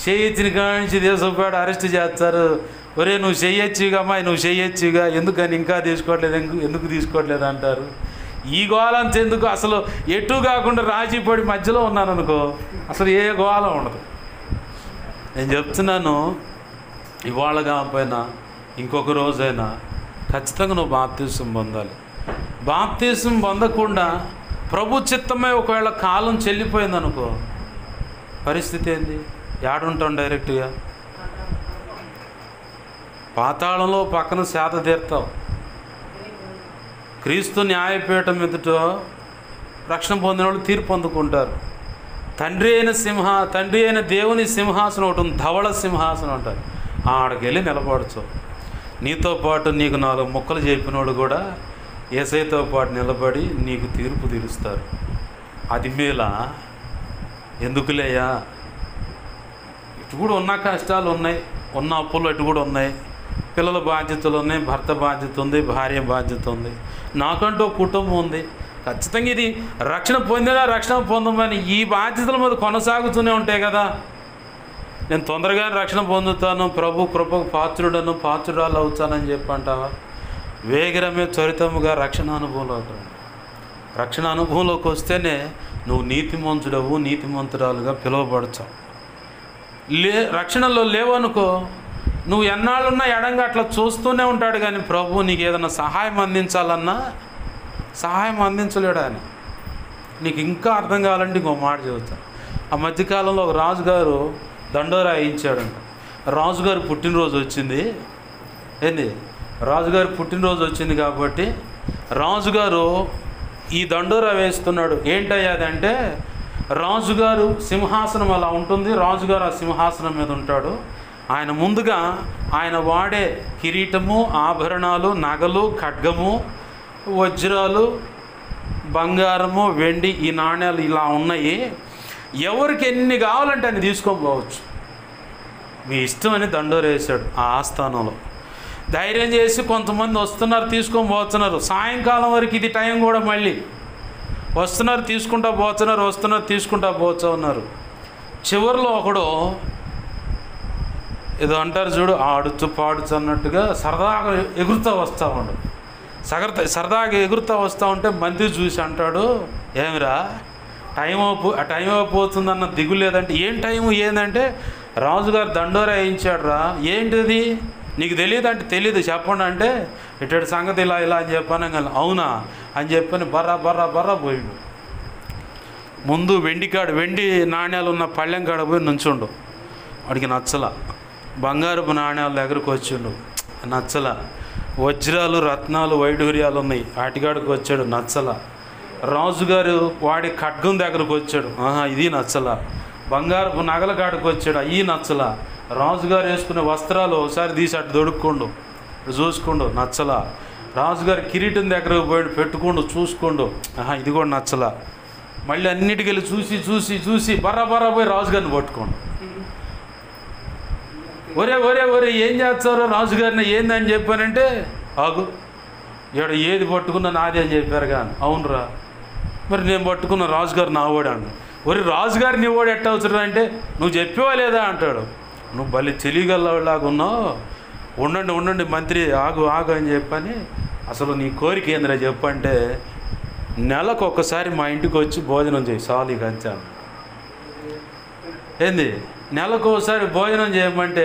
చేయొచ్చిన కానించి దేశపాడు అరెస్ట్ చేస్తారు. ఒరే నువ్వు చేయొచ్చుగా అమ్మాయి, నువ్వు చేయొచ్చుగా, ఎందుకని ఇంకా ఎందుకు తీసుకోవట్లేదు అంటారు. ఈ గోళంత ఎందుకు? అసలు ఎటు కాకుండా రాజీ పడి మధ్యలో ఉన్నాను అనుకో, అసలు ఏ గోళం ఉండదు. నేను చెప్తున్నాను, ఇవాళ కాకపోయినా ఇంకొక రోజైనా ఖచ్చితంగా నువ్వు బాప్తిసం పొందాలి. బాప్తిసం పొందకుండా ప్రభు చిత్తమే ఒకవేళ కాలం చెల్లిపోయిందనుకో, పరిస్థితి ఏంది? ఏడుంటాం? డైరెక్ట్గా పాతాళంలో పక్కన శాత తీర్తావు. క్రీస్తు న్యాయపీఠం ఎదుట రక్షణ పొందిన వాళ్ళు తీర్పు అందుకుంటారు. తండ్రి అయిన దేవుని సింహాసనం ఒకటి ఉంది, ధవళ సింహాసనం అంటారు. ఆడికి వెళ్ళి నిలబడచ్చు. నీతో పాటు నీకు 4 ముక్కలు చెప్పినోడు కూడా యేసయ్యతో పాటు నిలబడి నీకు తీర్పు తీరుస్తారు. అది మేలా? ఎందుకులేయా? ఇటు కూడా ఉన్న కష్టాలు ఉన్నాయి, ఉన్న అప్పులు అటు కూడా ఉన్నాయి, పిల్లల బాధ్యతలు ఉన్నాయి, భర్త బాధ్యత ఉంది, భార్య బాధ్యత ఉంది, నాకంటూ కుటుంబం ఉంది. ఖచ్చితంగా ఇది రక్షణ పొందమని ఈ బాధ్యతల మీద కొనసాగుతూనే ఉంటాయి కదా. నేను తొందరగానే రక్షణ పొందుతాను, ప్రభు కృపకు పాత్రురాలు అవుతానని చెప్పంటావా? వేగరమే త్వరితముగా రక్షణ అనుభవంలోకి వస్తేనే నువ్వు నీతిమంతురాలుగా పిలువబడతావు. రక్షణలో లేవనుకో, నువ్వు ఎన్నాళ్ళున్నా ఎడంగా అట్లా చూస్తూనే ఉంటాడు. కానీ ప్రభు నీకు ఏదైనా సహాయం అందించాలన్నా సహాయం అందించలేడు ఆయన. నీకు ఇంకా అర్థం కావాలంటే ఇంకో మాట చెబుతాను. ఆ మధ్యకాలంలో ఒక రాజుగారు దండోరా వేయించాడంట. రాజుగారు పుట్టినరోజు వచ్చింది. రాజుగారు పుట్టినరోజు వచ్చింది కాబట్టి రాజుగారు ఈ దండోరా వేస్తున్నాడు. ఏంటయ్యాదంటే, రాజుగారు సింహాసనం అలా ఉంటుంది, రాజుగారు ఆ సింహాసనం మీద ఉంటాడు. ఆయన ముందుగా ఆయన వాడే కిరీటము, ఆభరణాలు, నగలు, ఖడ్గము, వజ్రాలు, బంగారము వెండి ఈ నాణ్యాలు ఇలా ఉన్నాయి, ఎవరికి ఎన్ని కావాలంటే అన్ని తీసుకొని పోవచ్చు, మీ ఇష్టం అని దండోరేసాడు ఆ ఆస్థానంలో. ధైర్యం చేసి కొంతమంది వస్తున్నారు, తీసుకొని పోతున్నారు. సాయంకాలం వరకు ఇది టైం కూడా మళ్ళీ వస్తున్నారు, తీసుకుంటా పోతున్నారు, వస్తున్నారు, తీసుకుంటా పోతూ ఉన్నారు. చివరిలో ఒకడు ఏదో అంటారు చూడు, ఆడుతూ పాడుతూ అన్నట్టుగా సరదాగా ఎగురుతూ వస్తూ ఉండు. సరదాగా ఎగురుతూ వస్తూ ఉంటే మంత్రి చూసి అంటాడు, ఏమిరా టైం అయిపోతుందన్న దిగు లేదంటే, ఏం టైము ఏందంటే రాజుగారు దండోరా వేయించాడు రా. ఏంటిది నీకు తెలియదు అంటే, తెలీదు చెప్పండి అంటే, ఇటు సంగతి ఇలా ఇలా అని చెప్పాను. అవునా అని చెప్పని బర్రా పోయిండు. ముందు వెండి నాణ్యాలు ఉన్న పళ్ళెం కాడ పోయి నుంచుండు. వాడికి నచ్చల. బంగారపు నాణ్యాల దగ్గరకు వచ్చిండు, నచ్చల. వజ్రాలు రత్నాలు వైఢూర్యాలు ఉన్నాయి, వాటికాడికి వచ్చాడు, నచ్చల. రాజుగారు వాడి ఖడ్గం దగ్గరకు వచ్చాడు, ఇది నచ్చల. బంగారపు నగల కాడికి వచ్చాడు, అయ్యి నచ్చల. రాజుగారు వేసుకునే వస్త్రాలు ఒకసారి తీసి అటు దొడుక్కోండు, చూసుకోండు, నచ్చల. రాజుగారి కిరీటం దగ్గరకు పోయి పెట్టుకోండు, చూసుకోండు, ఇది కూడా నచ్చల. మళ్ళీ అన్నిటికెళ్ళి చూసి బర్రా పోయి రాజుగారిని పట్టుకోండు. ఒరే ఏం చేస్తారో రాజుగారిని ఏందని చెప్పానంటే, ఆగు ఇక్కడ ఏది పట్టుకున్నా నాది అని చెప్పారు కానీ. అవునరా, మరి నేను పట్టుకున్న రాజుగారు నావాడు అన్న. ఒరే రాజుగారు నీవాడు ఎట్ట అవుతున్నా అంటే, నువ్వు చెప్పేవా లేదా అంటాడు. నువ్వు భలే తెలియగలలాగా ఉన్నావు, ఉండండి మంత్రి ఆగు అని చెప్పని. అసలు నీ కోరిక ఏందిరా చెప్పంటే, నెలకు ఒక్కసారి మా ఇంటికి వచ్చి భోజనం చేయి చాలు ఇక అంచాను. ఏంది నెలకు ఒకసారి భోజనం చేయమంటే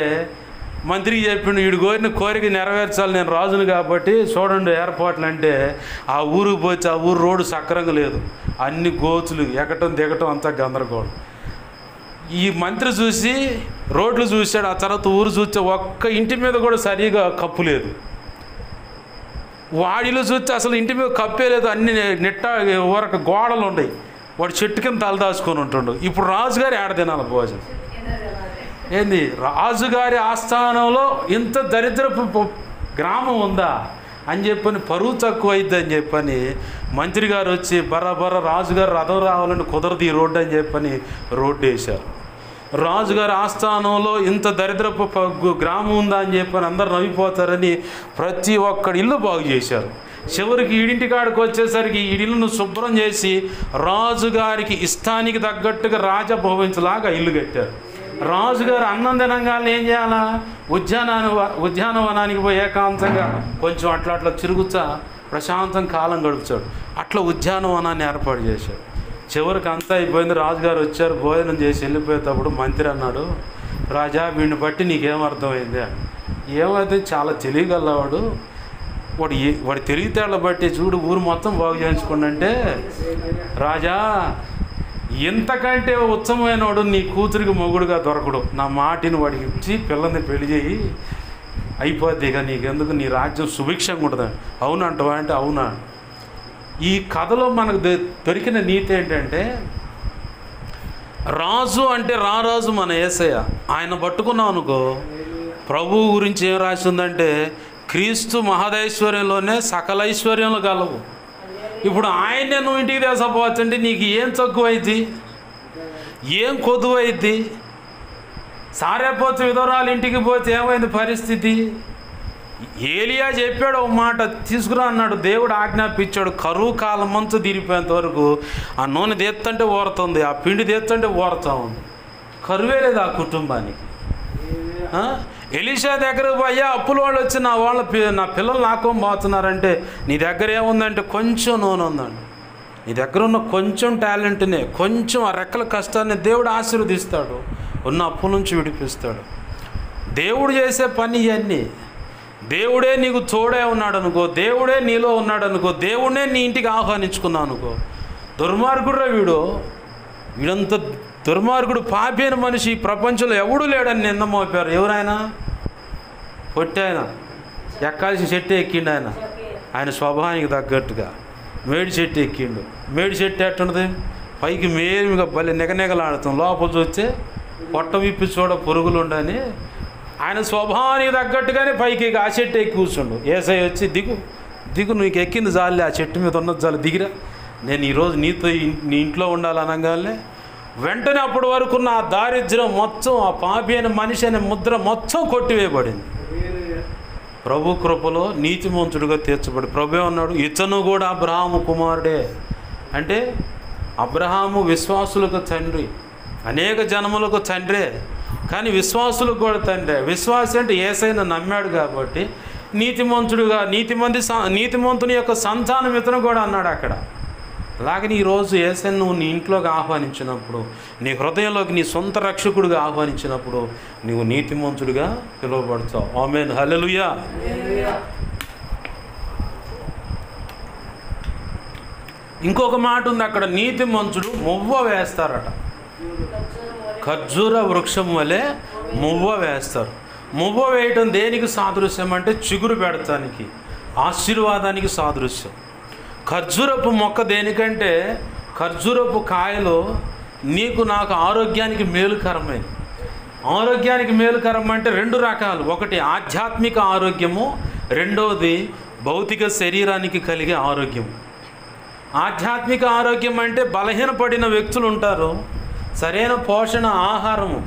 మంత్రికి చెప్పిండు, వీడి కోరిన కోరిక నెరవేర్చాలి, నేను రాజును కాబట్టి చూడండి ఏర్పాట్లు అంటే. ఆ ఊరికి పోతే ఆ ఊరు రోడ్డు సక్రంగా లేదు, అన్ని గోతులు ఎక్కటం దిగటం అంతా గందరగోళం. ఈ మంత్రి చూసి రోడ్లు చూశాడు, ఆ తర్వాత ఊరు చూస్తే ఒక్క ఇంటి మీద కూడా సరిగా కప్పు లేదు. వాడిలో చూస్తే అసలు ఇంటి మీద కప్పే లేదు, అన్ని నెట్ట ఊరక గోడలు ఉన్నాయి. వాడు చెట్టు కింద తలదాచుకొని ఉంటుండు. ఇప్పుడు రాజుగారి ఏడ తినాలి భోజనం? ఏంది రాజుగారి ఆస్థానంలో ఇంత దరిద్రపు గ్రామం ఉందా అని చెప్పని, పరువు తక్కువ అయిద్ది అని చెప్పని మంత్రి గారు వచ్చి బర్ర రాజుగారు రథం రావాలని కుదరదు ఈ రోడ్డు అని చెప్పని రోడ్డు వేశారు. రాజుగారి ఆస్థానంలో ఇంత దరిద్రపు గ్రామం ఉందా అని చెప్పని అందరు నవ్విపోతారని ప్రతి ఒక్కడి ఇల్లు బాగు చేశారు. చివరికి ఈడింటి కాడికి వచ్చేసరికి ఈ ఇల్లును శుభ్రం చేసి రాజుగారికి ఇష్టానికి తగ్గట్టుగా రాజభవన్లాగా ఇల్లు కట్టారు. రాజుగారు అన్నం తినంగానే ఏం చేయాలా, ఉద్యానవనానికి పోయి ఏకాంతంగా కొంచెం అట్లా తిరుగుతా ప్రశాంతం కాలం గడుపుతాడు. అట్లా ఉద్యానవనాన్ని ఏర్పాటు చేశాడు. చివరికి అంతా అయిపోయింది, రాజుగారు వచ్చారు, భోజనం చేసి వెళ్ళిపోయేటప్పుడు మంత్రి అన్నాడు, రాజా వీడిని బట్టి నీకేమర్థమైంది అని. ఏమైతే చాలా తెలియగలవాడు, వాడి తెలివితేళ్ళ బట్టి చూడు ఊరు మొత్తం బాగు చేయించుకోండి అంటే, రాజా ఇంతకంటే ఉత్తమమైన వాడు నీ కూతురికి మొగుడుగా దొరకడు, నా మాటిని వాడికి ఇచ్చి పిల్లల్ని పెళ్లి చేయి అయిపోద్ది, ఇక నీకెందుకు, నీ రాజ్యం సుభిక్షంగా ఉంటుంది. అవునంటవా అంటే అవునా. ఈ కథలో మనకు దొరికిన నీతి ఏంటంటే, రాజు అంటే రారాజు మన యేసయ్య, ఆయన పట్టుకున్నాం అనుకో, ప్రభువు గురించి ఏం రాసి ఉందంటే, క్రీస్తు మహదైశ్వర్యంలోనే సకల ఐశ్వర్యంలో కలవు. ఇప్పుడు ఆయన్నే నువ్వు ఇంటికి తీసుకుపోవచ్చంటే నీకు ఏం తక్కువైద్ది, ఏం కొద్దువైద్ది? సారేపోతే విధవరాలు ఇంటికి పోతే ఏమైంది పరిస్థితి? ఏలియా చెప్పాడు ఒక మాట, తీసుకురా అన్నాడు, దేవుడు ఆజ్ఞాపించాడు. కరువు కాలం మంచు తీరిపోయేంత వరకు ఆ నూనె తెత్తంటే ఊరుతుంది, ఆ పిండి తెత్తంటే ఊరుతూ ఉంది. కరువే లేదు ఆ కుటుంబానికి. ఎలీషా దగ్గరకు పోయా అప్పుల వాళ్ళు వచ్చి నా పిల్లలు నాకోం పోతున్నారంటే, నీ దగ్గర ఏముందంటే కొంచెం నూనె ఉందండి. నీ దగ్గర ఉన్న కొంచెం టాలెంట్నే, కొంచెం ఆ రెక్కల కష్టాన్ని దేవుడు ఆశీర్వదిస్తాడు, ఉన్న అప్పుల నుంచి విడిపిస్తాడు. దేవుడు చేసే పని ఇవన్నీ. దేవుడే నీకు తోడే ఉన్నాడు అనుకో, దేవుడే నీలో ఉన్నాడు అనుకో, దేవుడే నీ ఇంటికి ఆహ్వానించుకున్నావు అనుకో. దుర్మార్గుడురా వీడంత దుర్మార్గుడు పాపైన మనిషి ఈ ప్రపంచంలో ఎవడూ లేడని నింద మోపారు. ఎవరైనా కొట్టాయన ఎక్కాల్సిన చెట్టు ఎక్కిండు. ఆయన స్వభావానికి తగ్గట్టుగా మేడి చెట్టు ఎక్కిండు. మేడి చెట్టు ఎట్టుండదు, పైకి మేలుగా భలే నిగనిగలాడుతాం, లోపల చూస్తే పొట్ట విప్పి చూడ పురుగులు ఉండని ఆయన స్వభావానికి తగ్గట్టుగానే పైకి ఆ చెట్టు ఎక్కి కూర్చుండు. ఏసై వచ్చి దిగు నీకు ఎక్కింది జాలి, ఆ చెట్టు మీద ఉన్నది జాలి, దిగిరా నేను ఈరోజు నీతో నీ ఇంట్లో ఉండాలనగానే వెంటనే అప్పటి వరకు నా దారిద్ర్యం మొత్తం, ఆ పాపి అయిన మనిషి అనే ముద్ర మొత్తం కొట్టివేయబడింది. ప్రభు కృపలో నీతిమంతుడిగా తీర్చబడి ప్రభు అన్నాడు, ఇతను కూడా అబ్రహాము కుమారుడే. అంటే అబ్రహాము విశ్వాసులకు తండ్రి, అనేక జనములకు తండ్రే, కానీ విశ్వాసులకు కూడా తండ్రే. విశ్వాసి అంటే యేసయ్యను నమ్మాడు కాబట్టి నీతిమంతుడిగా, నీతిమంతుని యొక్క సంతానం ఇతను కూడా అన్నాడు అక్కడ. అలాగే ఈరోజు యేసయ్యను నువ్వు నీ ఇంట్లోకి ఆహ్వానించినప్పుడు, నీ హృదయంలోకి నీ సొంత రక్షకుడిగా ఆహ్వానించినప్పుడు నువ్వు నీతిమంతుడిగా పిలువబడతావు. ఆమేన్, హల్లెలూయా. ఇంకొక మాట ఉంది అక్కడ, నీతిమంతుడు మువ్వ వేస్తారట. ఖర్జూర వృక్షం వలె మువ్వ వేస్తారు. మువ్వ వేయటం దేనికి సాదృశ్యం అంటే చిగురు పెడతానికి, ఆశీర్వాదానికి సాదృశ్యం. ఖర్జూరపు మొక్క దేనికంటే ఖర్జూరపు కాయలు నీకు నాకు ఆరోగ్యానికి మేలుకరమైనవి. ఆరోగ్యానికి మేలుకరం అంటే రెండు రకాలు, ఒకటి ఆధ్యాత్మిక ఆరోగ్యము, రెండవది భౌతిక శరీరానికి కలిగే ఆరోగ్యం. ఆధ్యాత్మిక ఆరోగ్యం అంటే బలహీనపడిన వ్యక్తులు ఉంటారు, సరైన పోషణ ఆహారము,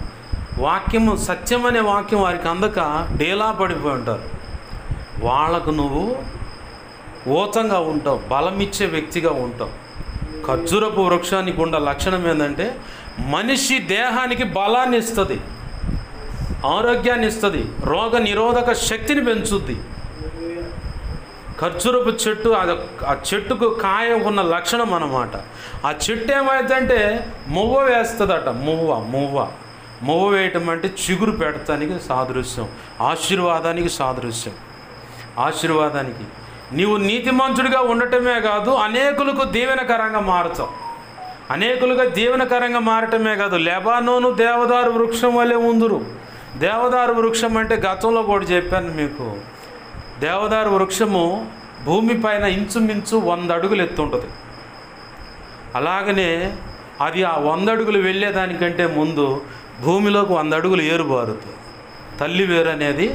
వాక్యము, సత్యం అనే వాక్యం వారికి అందక డేలా పడిపోయి ఉంటారు. వాళ్ళకు నువ్వు ఓతంగా ఉంటావు, బలమిచ్చే వ్యక్తిగా ఉంటావు. ఖర్జూరపు వృక్షానికి ఉన్న లక్షణం ఏంటంటే మనిషి దేహానికి బలాన్ని ఇస్తుంది, ఆరోగ్యాన్ని ఇస్తుంది, రోగ నిరోధక శక్తిని పెంచుద్ది. ఖర్జూరపు చెట్టు, ఆ చెట్టుకు కాయ ఉన్న లక్షణం అన్నమాట. ఆ చెట్టు ఏమైందంటే మువ్వ వేస్తుందట. మువ్వ వేయటం అంటే చిగురు పెడతానికి సాదృశ్యం, ఆశీర్వాదానికి సాదృశ్యం. ఆశీర్వాదానికి నీవు నీతిమంతుడిగా ఉండటమే కాదు, అనేకులకు దీవెనకరంగా మారుతావు. అనేకులుగా దీవెనకరంగా మారటమే కాదు, లెబానోను దేవదారు వృక్షం వలె ఉందురు. దేవదారు వృక్షం అంటే గతంలో కూడా చెప్పాను మీకు, దేవదారు వృక్షము భూమిపైన ఇంచుమించు 100 అడుగులు ఎత్తుంటుంది. అలాగనే అది ఆ 100 అడుగులు వెళ్ళేదానికంటే ముందు భూమిలోకి 100 అడుగులు ఏరుబారుతుంది. తల్లి వేరు అనేది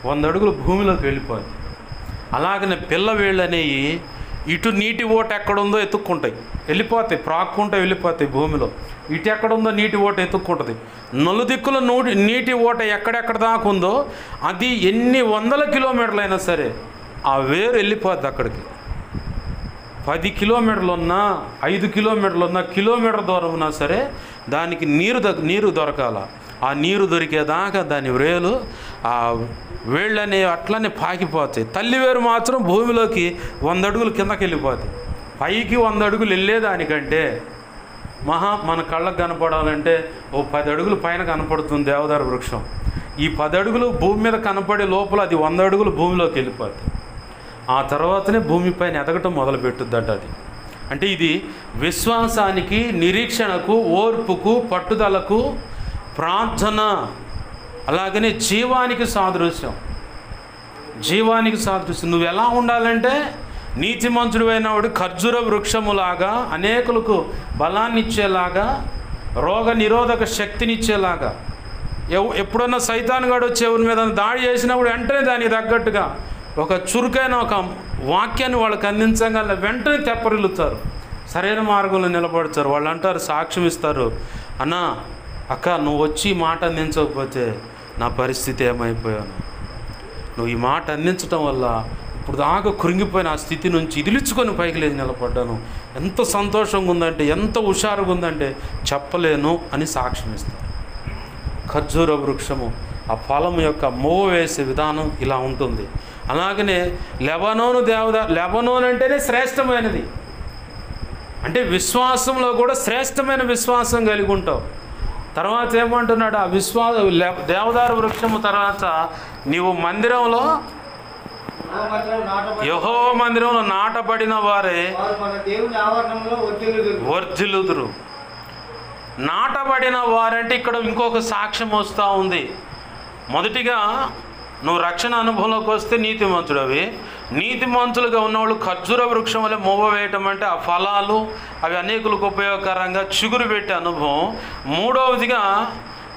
100 అడుగులు భూమిలోకి వెళ్ళిపోతుంది. అలాగనే పిల్ల వేళ్ళు అనేవి ఇటు నీటి ఓట ఎక్కడుందో ఎత్తుక్కుంటాయి, వెళ్ళిపోతాయి, ప్రాక్కుంటూ వెళ్ళిపోతాయి భూమిలో. ఇటు ఎక్కడుందో నీటి ఓట ఎత్తుక్కుంటుంది. నలుదిక్కుల నీటి ఓట ఎక్కడెక్కడ దాకా ఉందో అది ఎన్ని 100 కిలోమీటర్లు అయినా సరే ఆ వేరు వెళ్ళిపోద్ది అక్కడికి. 10 కిలోమీటర్లు ఉన్నా, 5 కిలోమీటర్లు ఉన్నా, కిలోమీటర్ దూరం ఉన్నా సరే దానికి నీరు దొరకాల. ఆ నీరు దొరికేదాకా దాని వేలు, ఆ వేళ్ళు అనేవి అట్లనే పాకిపోతాయి. తల్లి వేరు మాత్రం భూమిలోకి 100 అడుగులు కిందకి వెళ్ళిపోతాయి. పైకి 100 అడుగులు వెళ్ళేదానికంటే మన కళ్ళకు కనపడాలంటే 10 అడుగులు పైన కనపడుతుంది దేవదారు వృక్షం. ఈ 10 అడుగులు భూమి మీద కనపడే లోపల అది 100 అడుగులు భూమిలోకి వెళ్ళిపోతుంది. ఆ తర్వాతనే భూమిపైన ఎదగటం మొదలుపెట్టుద్దట అది. అంటే ఇది విశ్వాసానికి, నిరీక్షణకు, ఓర్పుకు, పట్టుదలకు, ప్రార్థన, అలాగనే జీవానికి సాదృశ్యం. నువ్వు ఎలా ఉండాలంటే నీతిమంతుడు అయినవాడు ఖర్జూర వృక్షములాగా, అనేకులకు బలాన్ని ఇచ్చేలాగా, రోగ నిరోధక శక్తినిచ్చేలాగా. ఎప్పుడన్నా సైతాన్ గాడు వచ్చి ఎవరి మీద దాడి చేసినప్పుడు వెంటనే దానికి తగ్గట్టుగా ఒక చురుకైన ఒక వాక్యాన్ని వాళ్ళకి అందించగల వెంటనే తెప్పరిల్లుతారు, సరైన మార్గంలో నిలబడతారు. వాళ్ళు అంటారు, సాక్ష్యం ఇస్తారు, అన్నా అక్క నువ్వు వచ్చి ఈ మాట అందించకపోతే నా పరిస్థితి ఏమైపోయాను, నువ్వు ఈ మాట అందించటం వల్ల ఇప్పుడు దాకా కృంగిపోయిన ఆ స్థితి నుంచి ఇదిలించుకొని పైకి లేచి నిలబడ్డాను, ఎంత సంతోషంగా ఉందంటే, ఎంత హుషారుగా ఉందంటే చెప్పలేను అని సాక్ష్యం ఇస్తారు. ఖర్జూర వృక్షము ఆ ఫలం యొక్క మోవ వేసే విధానం ఇలా ఉంటుంది. అలాగనే లెబనోన్ అంటేనే శ్రేష్టమైనది. అంటే విశ్వాసంలో కూడా శ్రేష్టమైన విశ్వాసం కలిగి ఉంటావు. తర్వాత ఏమంటున్నాడు, ఆ దేవదారు వృక్షము తర్వాత నీవు మందిరంలో, యెహోవా మందిరంలో నాటబడిన వారే వర్ధిల్లుదురు. నాటబడిన వారంటే ఇక్కడ ఇంకొక సాక్ష్యం వస్తూ ఉంది. మొదటిగా నువ్వు రక్షణ అనుభవంలోకి వస్తే నీతిమంతుడవి. నీతిమంతులుగా ఉన్నవాళ్ళు ఖర్జూర వృక్షం వల్ల మొవ్వ వేయటం అంటే ఆ ఫలాలు అవి అనేకులకు ఉపయోగకరంగా చిగురు పెట్టే అనుభవం. మూడవదిగా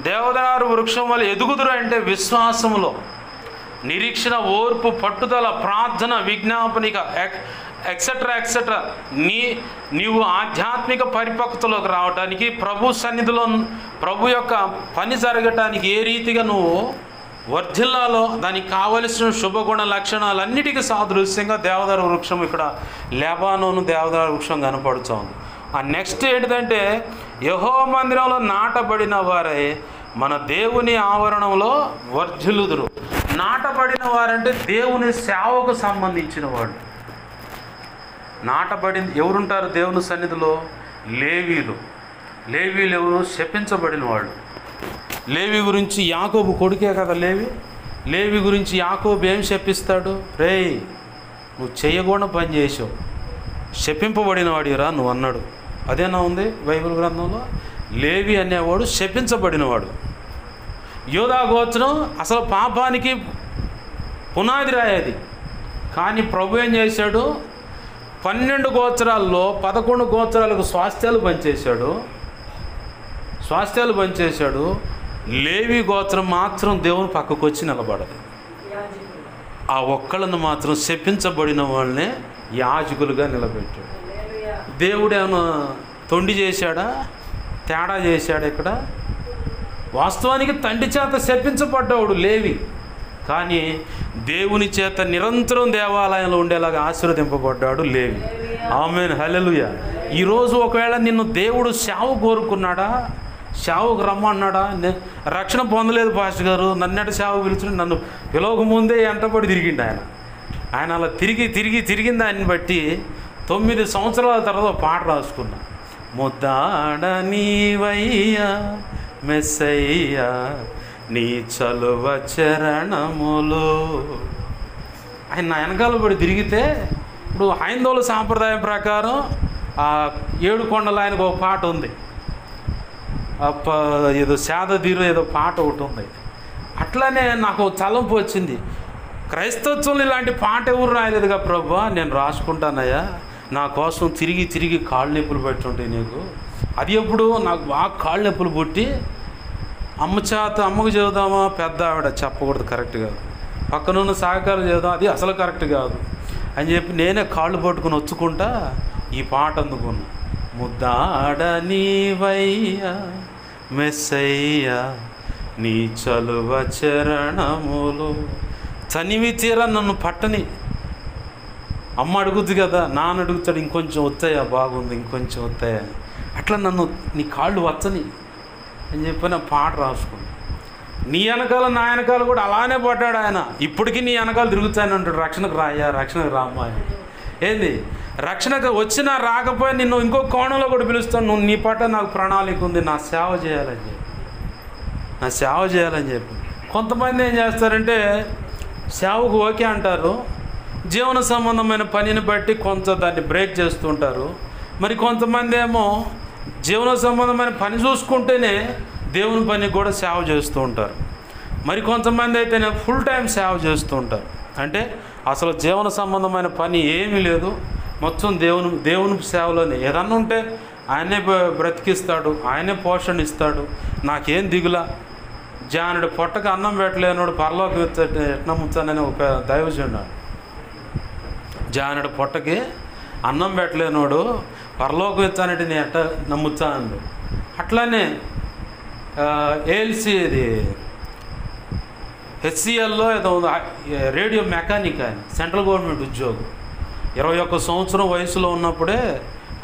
దేవదారు వృక్షం వల్ల ఎదుగుదురు అంటే విశ్వాసంలో నిరీక్షణ, ఓర్పు, పట్టుదల, ప్రార్థన, విజ్ఞాపనిక ఎక్సెట్రా ఎక్సెట్రా. నీవు ఆధ్యాత్మిక పరిపక్వతలోకి రావడానికి, ప్రభు సన్నిధిలో ప్రభు యొక్క పని జరగటానికి ఏ రీతిగా నువ్వు వర్ధిల్లాలో దానికి కావలసిన శుభగుణ లక్షణాలన్నిటికీ సాదృశ్యంగా దేవదారు వృక్షం, ఇక్కడ లెబానోను దేవదారు వృక్షం కనపడుతోంది. ఆ నెక్స్ట్ ఏంటిదంటే, యెహోవా మందిరంలో నాటబడిన వారే మన దేవుని ఆవరణంలో వర్ధిల్లుదురు. నాటబడిన వారంటే దేవుని సేవకు సంబంధించిన వాళ్ళు. నాటబడింది ఎవరుంటారు దేవుని సన్నిధిలో? లేవీలు. లేవీలు ఎవరు? శపించబడిన వాళ్ళు. లేవి గురించి యాకోబు కొడుకే కదా లేవి. లేవి గురించి యాకోబు ఏం శపిస్తాడు? రేయ్, నువ్వు చేయకుండా పని చేసావు, శపింపబడిన వాడిరా నువ్వు అన్నాడు. అదేనా ఉంది బైబిల్ గ్రంథంలో? లేవి అనేవాడు శపించబడినవాడు. యోధా గోత్రం అసలు పాపానికి పునాది రాయేది. కానీ ప్రభు ఏం చేశాడు? 12 గోత్రాల్లో 11 గోత్రాలకు స్వాస్థ్యాలు పంచేశాడు. లేవి గోత్రం మాత్రం దేవుని పక్కకు వచ్చి నిలబడదు. ఆ ఒక్కళ్ళను మాత్రం శపించబడిన వాళ్ళనే యాజకులుగా నిలబెట్టాడు. దేవుడు ఏమైనా తొండి చేశాడా? తేడా చేశాడు? ఇక్కడ వాస్తవానికి తండ్రి చేత శపించబడ్డాడు లేవి, కానీ దేవుని చేత నిరంతరం దేవాలయంలో ఉండేలాగా ఆశీర్వదింపబడ్డాడు లేవి. ఆమేన్, హల్లెలూయా. ఈరోజు ఒకవేళ నిన్ను దేవుడు సేవ కోరుకున్నాడా? సేవకు రమ్మన్నాడా? రక్షణ పొందలేదు పాస్టర్ గారు, నన్నెట సేవ పిలుచుని నన్ను పిలవక ముందే ఎంటపడి తిరిగిండు ఆయన అలా తిరిగింది. ఆయన్ని బట్టి 9 సంవత్సరాల తర్వాత పాట రాసుకున్నా. ముద్దాడ నీవయ్యా మెస్సయ్యా నీ చలువ చరణములు. ఆయన నా వెనకాల పడి తిరిగితే, ఇప్పుడు హైందవుల సాంప్రదాయం ప్రకారం 7 కొండలు ఆయనకు ఒక పాట ఉంది, ఏదో శాదధీరు ఏదో పాట ఒకటి ఉంది. అట్లానే నాకు తలంపు వచ్చింది, క్రైస్తవత్వంలో ఇలాంటి పాట ఎవరు రాయలేదుగా ప్రభువా, నేను రాసుకుంటానయ్యా, నా కోసం తిరిగి కాళ్ళు నొప్పులు పెట్టుంటాయి నీకు. అది ఎప్పుడు నాకు బాగా కాళ్ళు నొప్పులు పుట్టి అమ్మకు చెబుదామా, పెద్ద ఆవిడ చెప్పకూడదు, కరెక్ట్ కాదు, పక్కనున్న సహకారం చేద్దాం, అది అసలు కరెక్ట్ కాదు అని చెప్పి నేనే కాళ్ళు పట్టుకుని వచ్చుకుంటా ఈ పాట అందుకున్నా. ముద్దాడ నీవయ్యా మెస్సయ్యా నీ చలువ చరణములు. తనివి తీరా నన్ను పట్టని అమ్మ అడుగుద్ది కదా, నాన్న అడుగుతాడు, ఇంకొంచెం వస్తాయా, బాగుంది ఇంకొంచెం వస్తాయా, అట్లా నన్ను నీ కాళ్ళు వచ్చని అని చెప్పి నా పాట రాసుకున్నాను. నీ వెనకాల నా వెనకాల కూడా అలానే పడ్డాడు ఆయన. ఇప్పటికీ నీ వెనకాల తిరుగుతాను అంటాడు, రక్షణకు రాయ్యా, రక్షణకు రామ్మా అని. ఏంది రక్షణకు వచ్చినా రాకపోయినా నిన్ను ఇంకో కోణంలో కూడా పిలుస్తాను, నువ్వు నీ పట్ల నాకు ప్రణాళిక ఉంది, నా సేవ చేయాలని చెప్పి. కొంతమంది ఏం చేస్తారంటే సేవకు ఓకే అంటారు, జీవన సంబంధమైన పనిని బట్టి కొంత దాన్ని బ్రేక్ చేస్తుంటారు. మరి కొంతమంది ఏమో జీవన సంబంధమైన పని చూసుకుంటేనే దేవుని పనికి కూడా సేవ చేస్తూ ఉంటారు. మరి కొంతమంది అయితేనే ఫుల్ టైం సేవ చేస్తూ ఉంటారు. అంటే అసలు జీవన సంబంధమైన పని ఏమీ లేదు, మొత్తం దేవుని సేవలోనే. ఏదన్నా ఉంటే ఆయనే బ్రతికిస్తాడు, ఆయనే పోషణ ఇస్తాడు, నాకేం దిగులా. జానుడు పొట్టకు అన్నం పెట్టలేనోడు పరలోకి ఎట్లా ముచ్చానని ఒక దైవజనుడు. జానుడు పొట్టకి అన్నం పెట్టలేనోడు పరలోకి వచ్చానంటే నేను ఎట్లా నమ్ముచ్చానండు. అట్లానే ఏఎల్సి ఇది హెచ్సిఎల్లో ఏదో రేడియో మెకానిక్ ఆయన, సెంట్రల్ గవర్నమెంట్ ఉద్యోగం. 21 సంవత్సరం వయసులో ఉన్నప్పుడే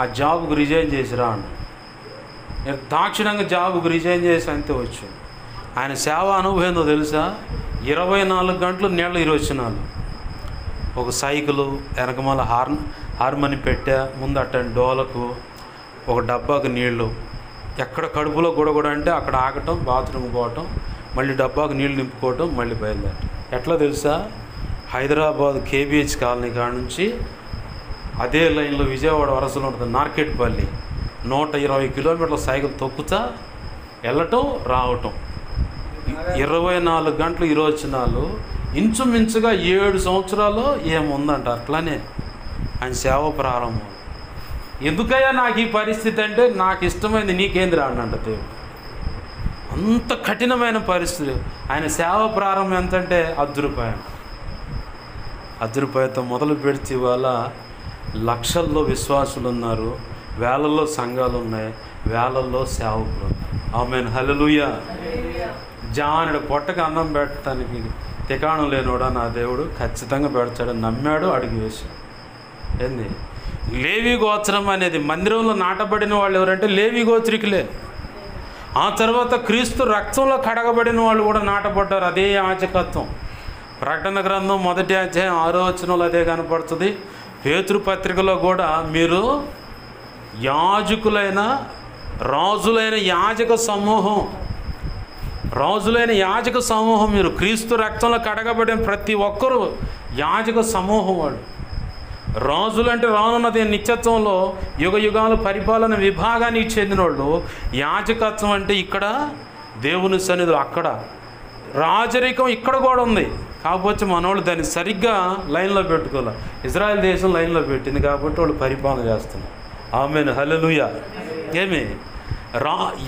ఆ జాబ్కు రిజైన్ చేసిరా అన్న. నేను దాక్షిణంగా జాబ్కు రిజైన్ చేసి అంతే వచ్చాను. ఆయన సేవ అనుభవం ఏందో తెలుసా? 24 గంటలు నీళ్ళ ఇరవచ్చినాలు, ఒక సైకిలు వెనకమాల హార్మోని పెట్టా, ముందు అట్టని డోలకు, ఒక డబ్బాకు నీళ్లు, ఎక్కడ కడుపులో గుడగుడ అంటే అక్కడ ఆగటం, బాత్రూమ్ పోవటం, మళ్ళీ డబ్బాకు నీళ్లు నింపుకోవటం, మళ్ళీ బయలుదేరటం. ఎట్లా తెలుసా? హైదరాబాద్ కేబీహెచ్ కాలనీ కాడ నుంచి అదే లైన్లో విజయవాడ వరసలో ఉంటుంది నార్కెట్పల్లి, 120 కిలోమీటర్ల సైకిల్ తొక్కుతా వెళ్ళటం రావటం. 24 గంటలు ఇరవచ్చినాలు, ఇంచుమించుగా 7 సంవత్సరాలు ఏముందంట. అట్లానే ఆయన సేవ ప్రారంభం. ఎందుకయ్యా నాకు ఈ పరిస్థితి అంటే, నాకు ఇష్టమైంది నీకేంద్ర అన్నంట దేవుడు. అంత కఠినమైన పరిస్థితి. ఆయన సేవ ప్రారంభం ఎంతంటే ₹10. ₹10తో మొదలు పెడితే ఇవాళ లక్షల్లో విశ్వాసులు ఉన్నారు, వేలల్లో సంఘాలు ఉన్నాయి, వేలల్లో సేవకులు ఉన్నారు. ఆమేన్, హల్లెలూయా. జానుడు పొట్టకి అన్నం పెట్టడానికి తికాణం లేనోడా నా దేవుడు ఖచ్చితంగా పెడతాడని నమ్మాడు, అడుగు వేశాడు. ఏంది లేవి గోత్రం అనేది మందిరంలో నాటబడిన వాళ్ళు ఎవరంటే లేవి గోత్రికులే. ఆ తర్వాత క్రీస్తు రక్తంలో కడగబడిన వాళ్ళు కూడా నాటబడ్డారు. అదే యాజకత్వం. ప్రకటన గ్రంథం 1వ అధ్యాయం 6వ వచనంలో అదే కనపడుతుంది. పేతురు పత్రికలో కూడా మీరు యాజకులైన రాజులైన యాజక సమూహం మీరు క్రీస్తు రక్తంలో కడగబడిన ప్రతి ఒక్కరూ యాజక సమూహం. వాళ్ళు రాజులు అంటే రానున్నది నిత్యత్వంలో యుగ యుగాలు పరిపాలన విభాగానికి చెందిన వాళ్ళు. యాజకత్వం అంటే ఇక్కడ దేవుని సన్నిధిలో, అక్కడ రాజరికం ఇక్కడ కూడా ఉంది. కాకపోతే మనోళ్ళు దాన్ని సరిగ్గా లైన్లో పెట్టుకోవాలి. ఇజ్రాయెల్ దేశం లైన్లో పెట్టింది కాబట్టి వాళ్ళు పరిపాలన చేస్తున్నారు. ఆమేన్, హల్లెలూయా. ఏమి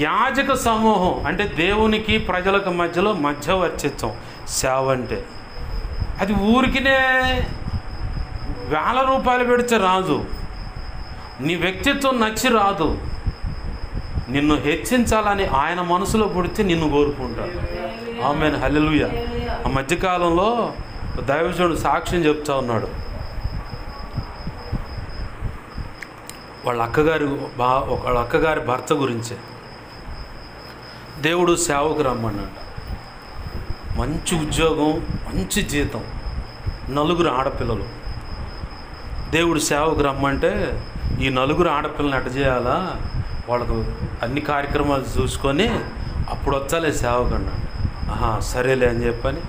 యాజక సమూహం అంటే దేవునికి ప్రజలకు మధ్యలో మధ్యవర్తిత్వం. సేవ అంటే అది ఊరికినే వేల రూపాయలు పెడితే రాదు. నీ వ్యక్తిత్వం నచ్చి రాదు. నిన్ను హెచ్చించాలని ఆయన మనసులో పుడితే నిన్ను కోరుకుంటాడు. ఆమేన్, హల్లెలూయా. ఆ మధ్యకాలంలో దైవజనుడు సాక్ష్యం చెప్తా ఉన్నాడు. వాళ్ళ అక్కగారి భర్త గురించే. దేవుడు సేవకు రమ్మన్నాడు. మంచి ఉద్యోగం, మంచి జీతం, 4 ఆడపిల్లలు. దేవుడు సేవకు రమ్మంటే ఈ 4 ఆడపిల్లని ఎట్ట చేయాలా, వాళ్ళకు అన్ని కార్యక్రమాలు చూసుకొని అప్పుడు వచ్చాలే సేవకు అన్నాడు. సరేలే అని చెప్పని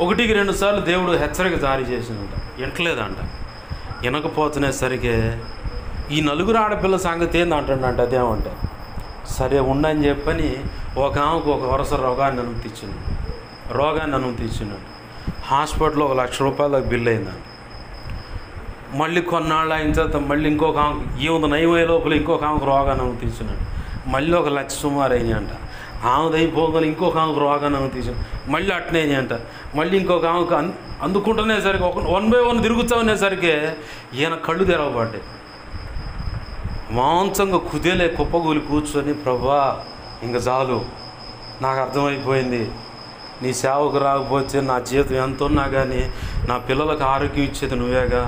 1-2 సార్లు దేవుడు హెచ్చరిక జారీ చేసినంట. వింటలేదంట. వినకపోతునేసరికి ఈ 4 ఆడపిల్ల సంగతి ఏంది అంటాడంట. అదేమంటే సరే ఉండని చెప్పని ఒక ఆమెకు ఒక వరుస రోగాన్ని అనుమతించినాడు. హాస్పిటల్లో 1,00,000 రూపాయలకు బిల్లు అయిందంట. మళ్ళీ కొన్నాళ్ళు అయిన తర్వాత మళ్ళీ ఇంకొక ఆమెకు ఏముంది నయమయ్యే లోపల ఇంకొక ఆమెకు రోగాన్ని అనుమతించినాడు. మళ్ళీ 1,00,000 సుమారు అయినాయి అంట. ఆమెది అయిపోగానే ఇంకొక ఆమెకు రోగాన్ని అనుమతించాడు. మళ్ళీ అట్నే అయినాయి అంట. మళ్ళీ ఇంకొక ఆమెకు అందుకుంటునేసరికి 1 by 1 తిరుగుతూ ఉండేసరికి ఈయన కళ్ళు తెరవబడ్డాయి. మాంసంగా కుదేలే కుప్పగూలి కూర్చొని, ప్రభువా ఇంక చాలు, నాకు అర్థమైపోయింది, నీ సేవకు రాకపోతే నా జీవితం ఎంత ఉన్నా కానీ నా పిల్లలకు ఆరోగ్యం ఇచ్చేది నువ్వేగా,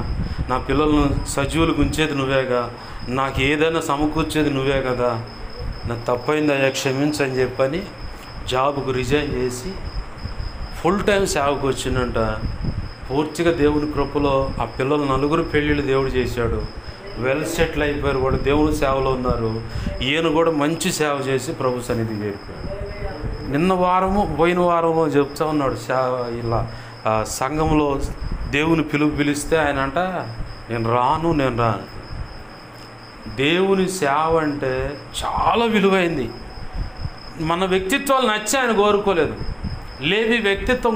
నా పిల్లలను సజీవులకు ఉంచేది నువ్వేగా, నాకు ఏదైనా సమకూర్చేది నువ్వే కదా, నాకు తప్పైంది అయ్యా క్షమించని చెప్పని జాబ్కు రిజైన్ చేసి ఫుల్ టైం సేవకు వచ్చిందంట. పూర్తిగా దేవుని కృపలో ఆ పిల్లలు 4 పెళ్ళిళ్ళు దేవుడు చేశాడు. వెల్ సెటిల్ అయిపోయారు, కూడా దేవుని సేవలో ఉన్నారు. ఈయన కూడా మంచి సేవ చేసి ప్రభు సన్నిధికి చేరిపోయాడు. పోయిన వారము చెప్తా ఉన్నాడు. ఇలా సంఘంలో దేవుని పిలిస్తే ఆయన అంట నేను రాను. దేవుని సేవ అంటే చాలా విలువైంది. మన వ్యక్తిత్వాలు నచ్చి ఆయన కోరుకోలేదు. లేవి వ్యక్తిత్వం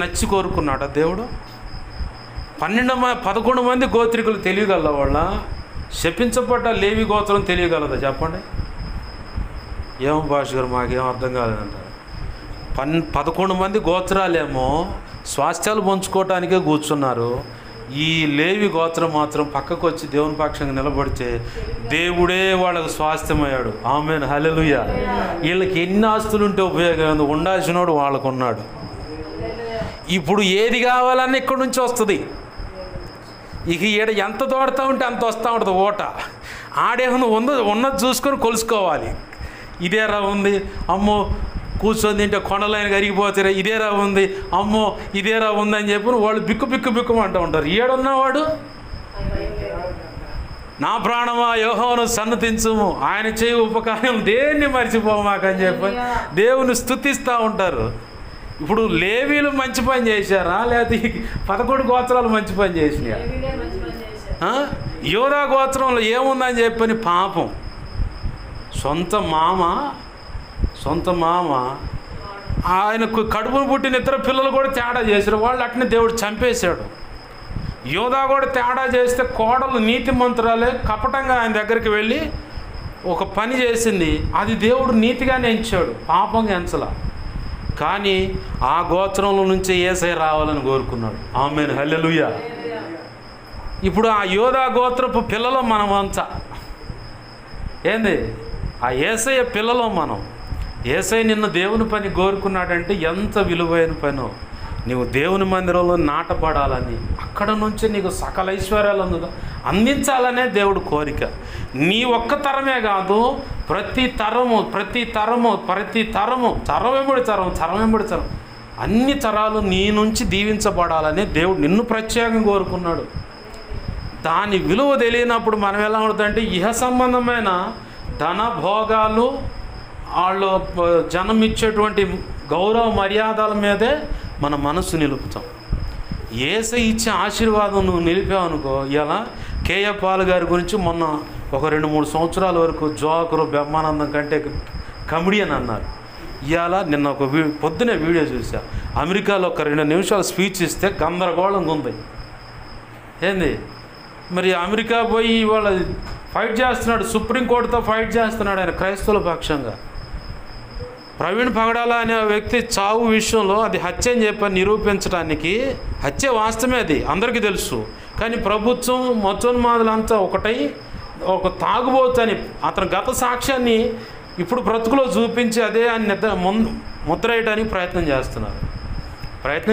నచ్చి కోరుకున్నాడు దేవుడు. 11 మంది గోత్రికులు తెలియగల వాళ్ళ శపించబడ్డ లేవి గోత్రం తెలియగలదా చెప్పండి? ఏమో భాష గారు మాకేం అర్థం కాలేదంటారు. 11 మంది గోత్రాలేమో స్వాస్థ్యాలు పంచుకోవటానికే కూర్చున్నారు. ఈ లేవి గోత్రం మాత్రం పక్కకు వచ్చి దేవుని పక్షంగా నిలబడితే దేవుడే వాళ్ళకు స్వాస్థ్యమయ్యాడు. ఆమేన్, హల్లెలూయా. వీళ్ళకి ఎన్ని ఆస్తులు ఉంటే ఉపయోగం, ఉండాల్సినోడు వాళ్ళకు ఉన్నాడు. ఇప్పుడు ఏది కావాలన్నా ఇక్కడి నుంచి వస్తుంది. ఇక ఈడ ఎంత తోడుతూ ఉంటే అంత వస్తూ ఉంటుంది ఓట. ఆడేమో ఉన్నది చూసుకొని కొలుసుకోవాలి. ఇదేరా ఉంది, అమ్మో కూర్చొని తింటే కొండలైన కరిగిపోతారా, ఇదేరా ఉంది, అమ్మో ఇదేరా ఉందని చెప్పి వాళ్ళు బిక్కుమంటూ ఉంటారు. ఏడున్నవాడు నా ప్రాణమా యెహోవాను సన్నతించుము, ఆయన చేయి ఉపకారం దేన్ని మర్చిపోమాకని చెప్పి దేవుని స్తుతిస్తూ ఉంటారు. ఇప్పుడు లేవీలు మంచి పని చేశారా, లేకపోతే 11 గోత్రాలు మంచి పని చేసినాయా? యోధా గోత్రంలో ఏముందని చెప్పని పాపం సొంత మామ ఆయనకు కడుపును పుట్టిన 2 పిల్లలు కూడా తేడా చేశారు. వాళ్ళు అట్నే దేవుడు చంపేశాడు. యోధా కూడా తేడా చేస్తే కోడలు నీతిమంతురాలే కపటంగా ఆయన దగ్గరికి వెళ్ళి ఒక పని చేసింది. అది దేవుడు నీతిగానే ఎంచాడు, పాపంగా ఎంచలా. కానీ ఆ గోత్రంలో నుంచే యేసయ్య రావాలని కోరుకున్నాడు. ఆమేన్, హల్లెలూయా. ఇప్పుడు ఆ యోధా గోత్రపు పిల్లలు మనం అంతా ఏంది, ఆ యేసయ్య పిల్లలు మనం. యేసయ్య నిన్ను దేవుని పని కోరుకున్నాడంటే ఎంత విలువైన పనో. నీవు దేవుని మందిరంలో నాటపడాలని, అక్కడ నుంచి నీకు సకల ఐశ్వర్యాలను అందించాలనే దేవుడు కోరిక. నీ ఒక్క తరమే కాదు, ప్రతి తరము తరం వెంబడి తరం అన్ని తరాలు నీ నుంచి దీవించబడాలని దేవుడు నిన్ను ప్రత్యేకంగా కోరుకున్నాడు. దాని విలువ తెలియనప్పుడు మనం ఎలా ఉంటుందంటే ఇహ సంబంధమైన ధన భోగాలు, వాళ్ళు జనం ఇచ్చేటువంటి గౌరవ మర్యాదల మీదే మన మనసు నిలుపుతాం. యేసయ్య ఇచ్చే ఆశీర్వాదం నువ్వు నిలిపావనుకో. ఇలా కేఏ పాల్ గారి గురించి మొన్న ఒక 2-3 సంవత్సరాల వరకు జోకరు బ్రహ్మానందం కంటే కమెడియన్ అన్నారు. ఇవాళ నిన్న ఒక పొద్దునే వీడియో చూసా. అమెరికాలో ఒక 2 నిమిషాలు స్పీచ్ ఇస్తే గందరగోళంగా ఉంది. ఏంది మరి అమెరికా పోయి ఇవాళ ఫైట్ చేస్తున్నాడు, సుప్రీంకోర్టుతో ఫైట్ చేస్తున్నాడు ఆయన క్రైస్తవుల పక్షంగా. ప్రవీణ్ పగడాల అనే వ్యక్తి చావు విషయంలో అది హత్య అని చెప్పి నిరూపించడానికి, హత్య వాస్తవమే, అది అందరికీ తెలుసు. కానీ ప్రభుత్వం మతోన్మాదులంతా ఒకటై ఒక తాగుబోతని అతని గత సాక్ష్యాన్ని ఇప్పుడు బ్రతుకులో చూపించి అదే ఆయన ముద్ర వేయడానికి ప్రయత్నం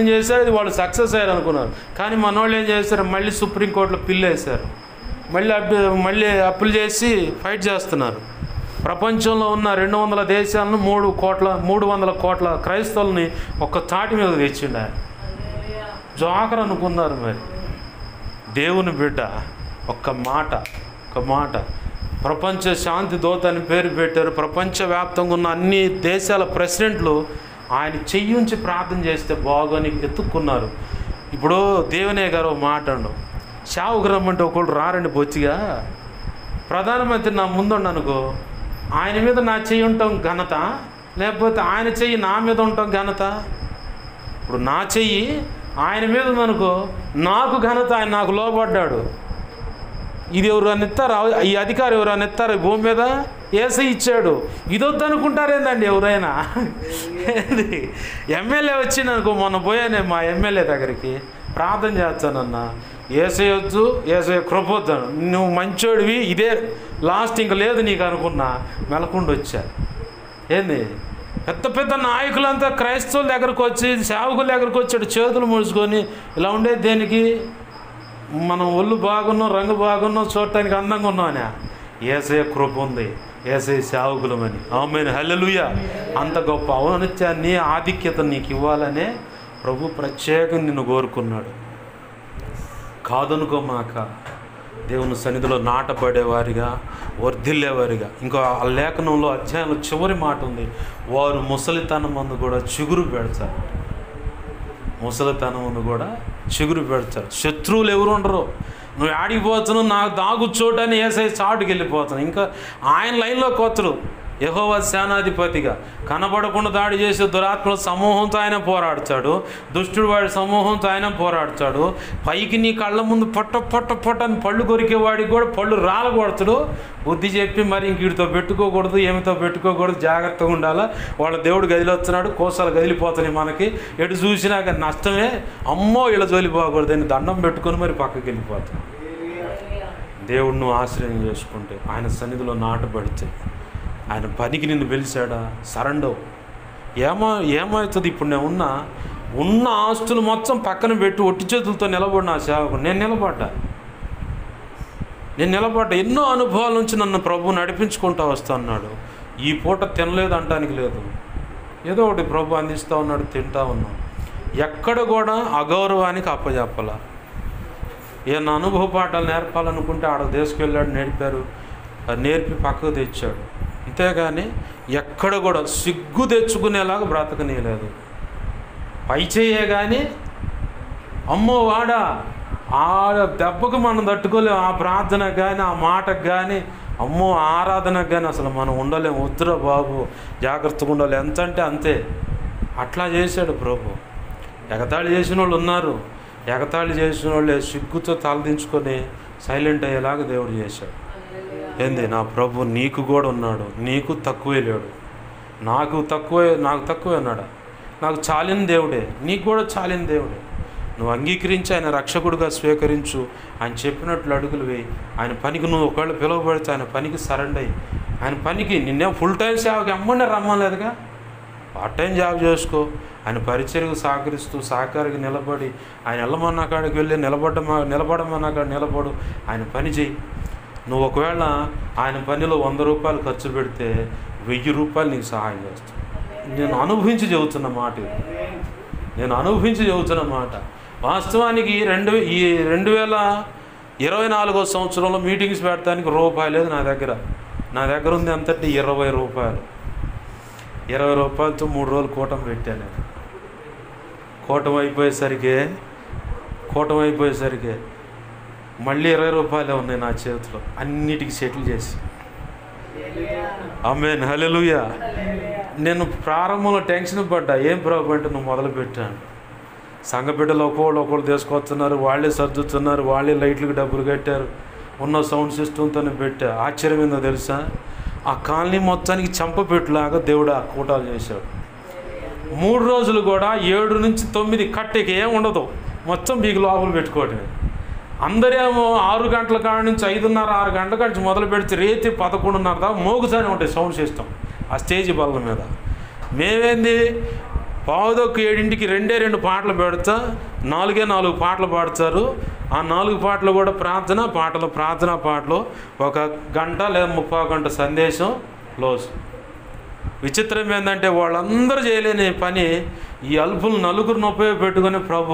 చేశారు. ఇది వాళ్ళు సక్సెస్ అయ్యారు అనుకున్నారు. కానీ మన వాళ్ళు ఏం చేశారు, మళ్ళీ సుప్రీంకోర్టులో పిల్లు వేశారు. మళ్ళీ అప్పులు చేసి ఫైట్ చేస్తున్నారు. ప్రపంచంలో ఉన్న 200 దేశాలను 300 కోట్ల క్రైస్తవుల్ని ఒక్క తాటి మీద తెచ్చిండు ఆయన. జోకర్ అనుకున్నారు. మరి దేవుని బిడ్డ ఒక్క మాట ప్రపంచ శాంతి దూత అని పేరు పెట్టారు. ప్రపంచవ్యాప్తంగా ఉన్న అన్ని దేశాల ప్రెసిడెంట్లు ఆయన చెయ్యి ఉంచి ప్రార్థన చేస్తే బాగోని ఎత్తుక్కున్నారు. ఇప్పుడు దేవునే గారు మాట అండు, షావుకు రమ్మంటే ఒకళ్ళు రారండి బొచ్చిగా. ప్రధానమంత్రి నా ముందుండు అనుకో, ఆయన మీద నా చెయ్యి ఉండటం ఘనత, లేకపోతే ఆయన చెయ్యి నా మీద ఉండటం ఘనత. ఇప్పుడు నా చెయ్యి ఆయన మీద ఉందనుకో, నాకు ఘనత, ఆయన నాకు లోబడ్డాడు. ఇది ఎవరైనా ఇస్తారా? ఈ అధికారం ఎవరైనా ఇస్తారా? భూమి మీద యేసయ్య ఇచ్చాడు. ఇది వద్దు అనుకుంటారేందండి ఎవరైనా? ఎమ్మెల్యే వచ్చిందనుకో, మొన్న పోయానే మా ఎమ్మెల్యే దగ్గరికి, ప్రార్థన చేస్తానన్నా, యేసయ్య వద్దు, యేసయ్య కృప వద్దాను, నువ్వు మంచోడివి, ఇదే లాస్ట్ ఇంక లేదు నీకు అనుకున్నా, మెలకుండా వచ్చా. ఏంది పెద్ద నాయకులంతా క్రైస్తవుల దగ్గరకు వచ్చి, సేవకుల దగ్గరకు వచ్చాడు చేతులు ముడుచుకొని. ఇలా ఉండేది దేనికి? మనం ఒళ్ళు బాగున్నాం, రంగు బాగున్నాం, చూడటానికి అందంగా ఉన్నామని. యేసయ్య కృప ఉంది, యేసయ్య సేవకులమని. ఆమేన్, హల్లెలూయా. అంత గొప్ప ఔన్నత్యాన్ని, ఆధిక్యత నీకు ఇవ్వాలనే ప్రభు ప్రత్యేకంగా నిన్ను కోరుకున్నాడు. కాదనుకోమాక, దేవుని సన్నిధిలో నాటబడేవారిగా, వర్ధిల్లేవారిగా. ఇంకో ఆ లేఖనంలో అధ్యాయంలో చివరి మాట ఉంది, వారు ముసలితనం ముందు కూడా చిగురు పెడతారు. శత్రువులు ఎవరు ఉండరు. నువ్వు ఆడిపోతున్నావు, నాకు దాగుచోటని యేసయ్య చాటుకి వెళ్ళిపోతాను. ఇంకా ఆయన లైన్లోకి వస్తారు. యెహోవా సేనాధిపతిగా కనబడకుండా దాడి చేసే దురాత్మల సమూహంతో ఆయన పోరాడతాడు. దుష్టుడు వాడి సమూహంతో ఆయన పోరాడతాడు. పైకి నీ కళ్ళ ముందు పొట్ట అని పళ్ళు కొరికేవాడికి కూడా పళ్ళు రాలగొడతాడు. బుద్ధి చెప్పి మరి ఇంక వీడితో పెట్టుకోకూడదు, ఏమితో పెట్టుకోకూడదు, జాగ్రత్తగా ఉండాలా. వాళ్ళ దేవుడు గదిలో వస్తున్నాడు, కోసాలు కదిలిపోతున్నాయి మనకి, ఎటు చూసినా కానీ నష్టమే. అమ్మో ఇలా జోలిపోకూడదు అని దండం పెట్టుకొని మరి పక్కకి వెళ్ళిపోతాం. దేవుడిని ఆశ్రయం చేసుకుంటే, ఆయన సన్నిధిలో నాటబడితే, ఆయన పనికి నిన్ను పిలిచాడా, సరెండర్. ఏమవుతుంది? ఇప్పుడు నేను ఉన్న ఆస్తులు మొత్తం పక్కన పెట్టి ఒట్టి చేతులతో నిలబడిన ఆ సేవకు నేను నిలబడ్డా. ఎన్నో అనుభవాల నుంచి నన్ను ప్రభు నడిపించుకుంటూ వస్తా అన్నాడు. ఈ పూట తినలేదు అంటానికి లేదు, ఏదో ఒకటి ప్రభు అందిస్తూ ఉన్నాడు, తింటా ఉన్నాం. ఎక్కడ కూడా అగౌరవానికి అప్పచెప్పాల. ఏమన్నా అనుభవ పాఠాలు నేర్పాలనుకుంటే ఆడ తీసుకెళ్ళాడు, నేర్పి పక్కకు తెచ్చాడు. అంతేగాని ఎక్కడ కూడా సిగ్గు తెచ్చుకునేలాగా బ్రతకనీయలేదు. పై చెయ్యే కానీ అమ్మో వాడా ఆ దెబ్బకు మనం తట్టుకోలేము. ఆ ప్రార్థనకు కానీ, ఆ మాటకు కానీ, అమ్మో ఆరాధనకు కానీ అసలు మనం ఉండలేము. వద్దురా బాబు, జాగ్రత్తగా ఉండాలి, ఎంత అంటే అంతే. అట్లా చేశాడు ప్రభు. ఎగతాళి చేసిన వాళ్ళు ఉన్నారు. ఎగతాళి చేసిన వాళ్ళే సిగ్గుతో తలదించుకొని సైలెంట్ అయ్యేలాగా దేవుడు చేశాడు. ఏంది? నా ప్రభు నీకు కూడా ఉన్నాడు, నీకు తక్కువే లేడు. నాకు తక్కువే అన్నాడా? నాకు చాలిన దేవుడే, నీకు కూడా చాలిన దేవుడే. నువ్వు అంగీకరించి ఆయన రక్షకుడిగా స్వీకరించు. ఆయన చెప్పినట్లు అడుగులు వేయి. ఆయన పనికి నువ్వు ఒకవేళ పిలువబడితే ఆయన పనికి సరెండర్ అయ్యి, ఆయన పనికి నిన్నేం ఫుల్ టైం సేవకి ఎమ్మంటే రమ్మలేదుగా, పార్ట్ టైం జాబ్ చేసుకో. ఆయన పరిచర్యకు సహకరిస్తూ సహకారికి నిలబడి, ఆయన వెళ్ళమన్నా కాడికి వెళ్ళి నిలబడమన్నా కాడ నిలబడు. ఆయన పని చేయి. నువ్వు ఒకవేళ ఆయన పనిలో 100 రూపాయలు ఖర్చు పెడితే 1000 రూపాయలు నీకు సహాయం చేస్తాను. నేను అనుభవించి చెబుతున్న మాట ఇది. నేను అనుభవించి చెబుతున్న మాట. వాస్తవానికి 2024 సంవత్సరంలో మీటింగ్స్ పెట్టడానికి రూపాయి లేదు నా దగ్గర ఉంది అంతటి 20 రూపాయలు. 20 రూపాయలతో 3 రోజులు కూటమి పెట్టాను నేను. కూటమి అయిపోయేసరికి మళ్ళీ 20 రూపాయలే ఉన్నాయి నా చేతిలో, అన్నిటికీ సెటిల్ చేసి. ఆమేన్, హల్లెలూయా. నేను ప్రారంభంలో టెన్షన్ పడ్డా, ఏం ప్రభు అంటే నువ్వు మొదలు పెట్టాను. సంఘ బిడ్డలు ఒకళ్ళు తీసుకొస్తున్నారు, వాళ్ళే సర్దుతున్నారు, వాళ్ళే లైట్లకు డబ్బులు కట్టారు, ఉన్న సౌండ్ సిస్టమ్తోనే పెట్టా. ఆశ్చర్యం ఏందో తెలుసా, ఆ కాలనీ మొత్తానికి చంపపెట్టులాగా దేవుడు ఆ కూటాలు చేశాడు. 3 రోజులు కూడా 7 నుంచి 9 కట్టెకి ఏం ఉండదు, మొత్తం మీకు లోపల పెట్టుకోవటమే. అందరేమో 6 గంటల కాడ నుంచి 5:30, 6 గంటల కాడ నుంచి మొదలు పెడితే రేతి 11:30 దాకా మోగుతానే ఉంటాయి సౌండ్ సిస్టమ్ ఆ స్టేజ్ బల్ల మీద. మేమేంది 6:45కి 2 పాటలు పెడతా, 4 పాటలు పాడతారు. ఆ 4 పాటలు కూడా ప్రార్థనా పాటలు 1 గంట లేదా 30 గంట సందేశం క్లోజ్. విచిత్రం ఏంటంటే వాళ్ళందరూ చేయలేని పని ఈ అల్పులు 4 ఉపయోగపెట్టుకుని ప్రభు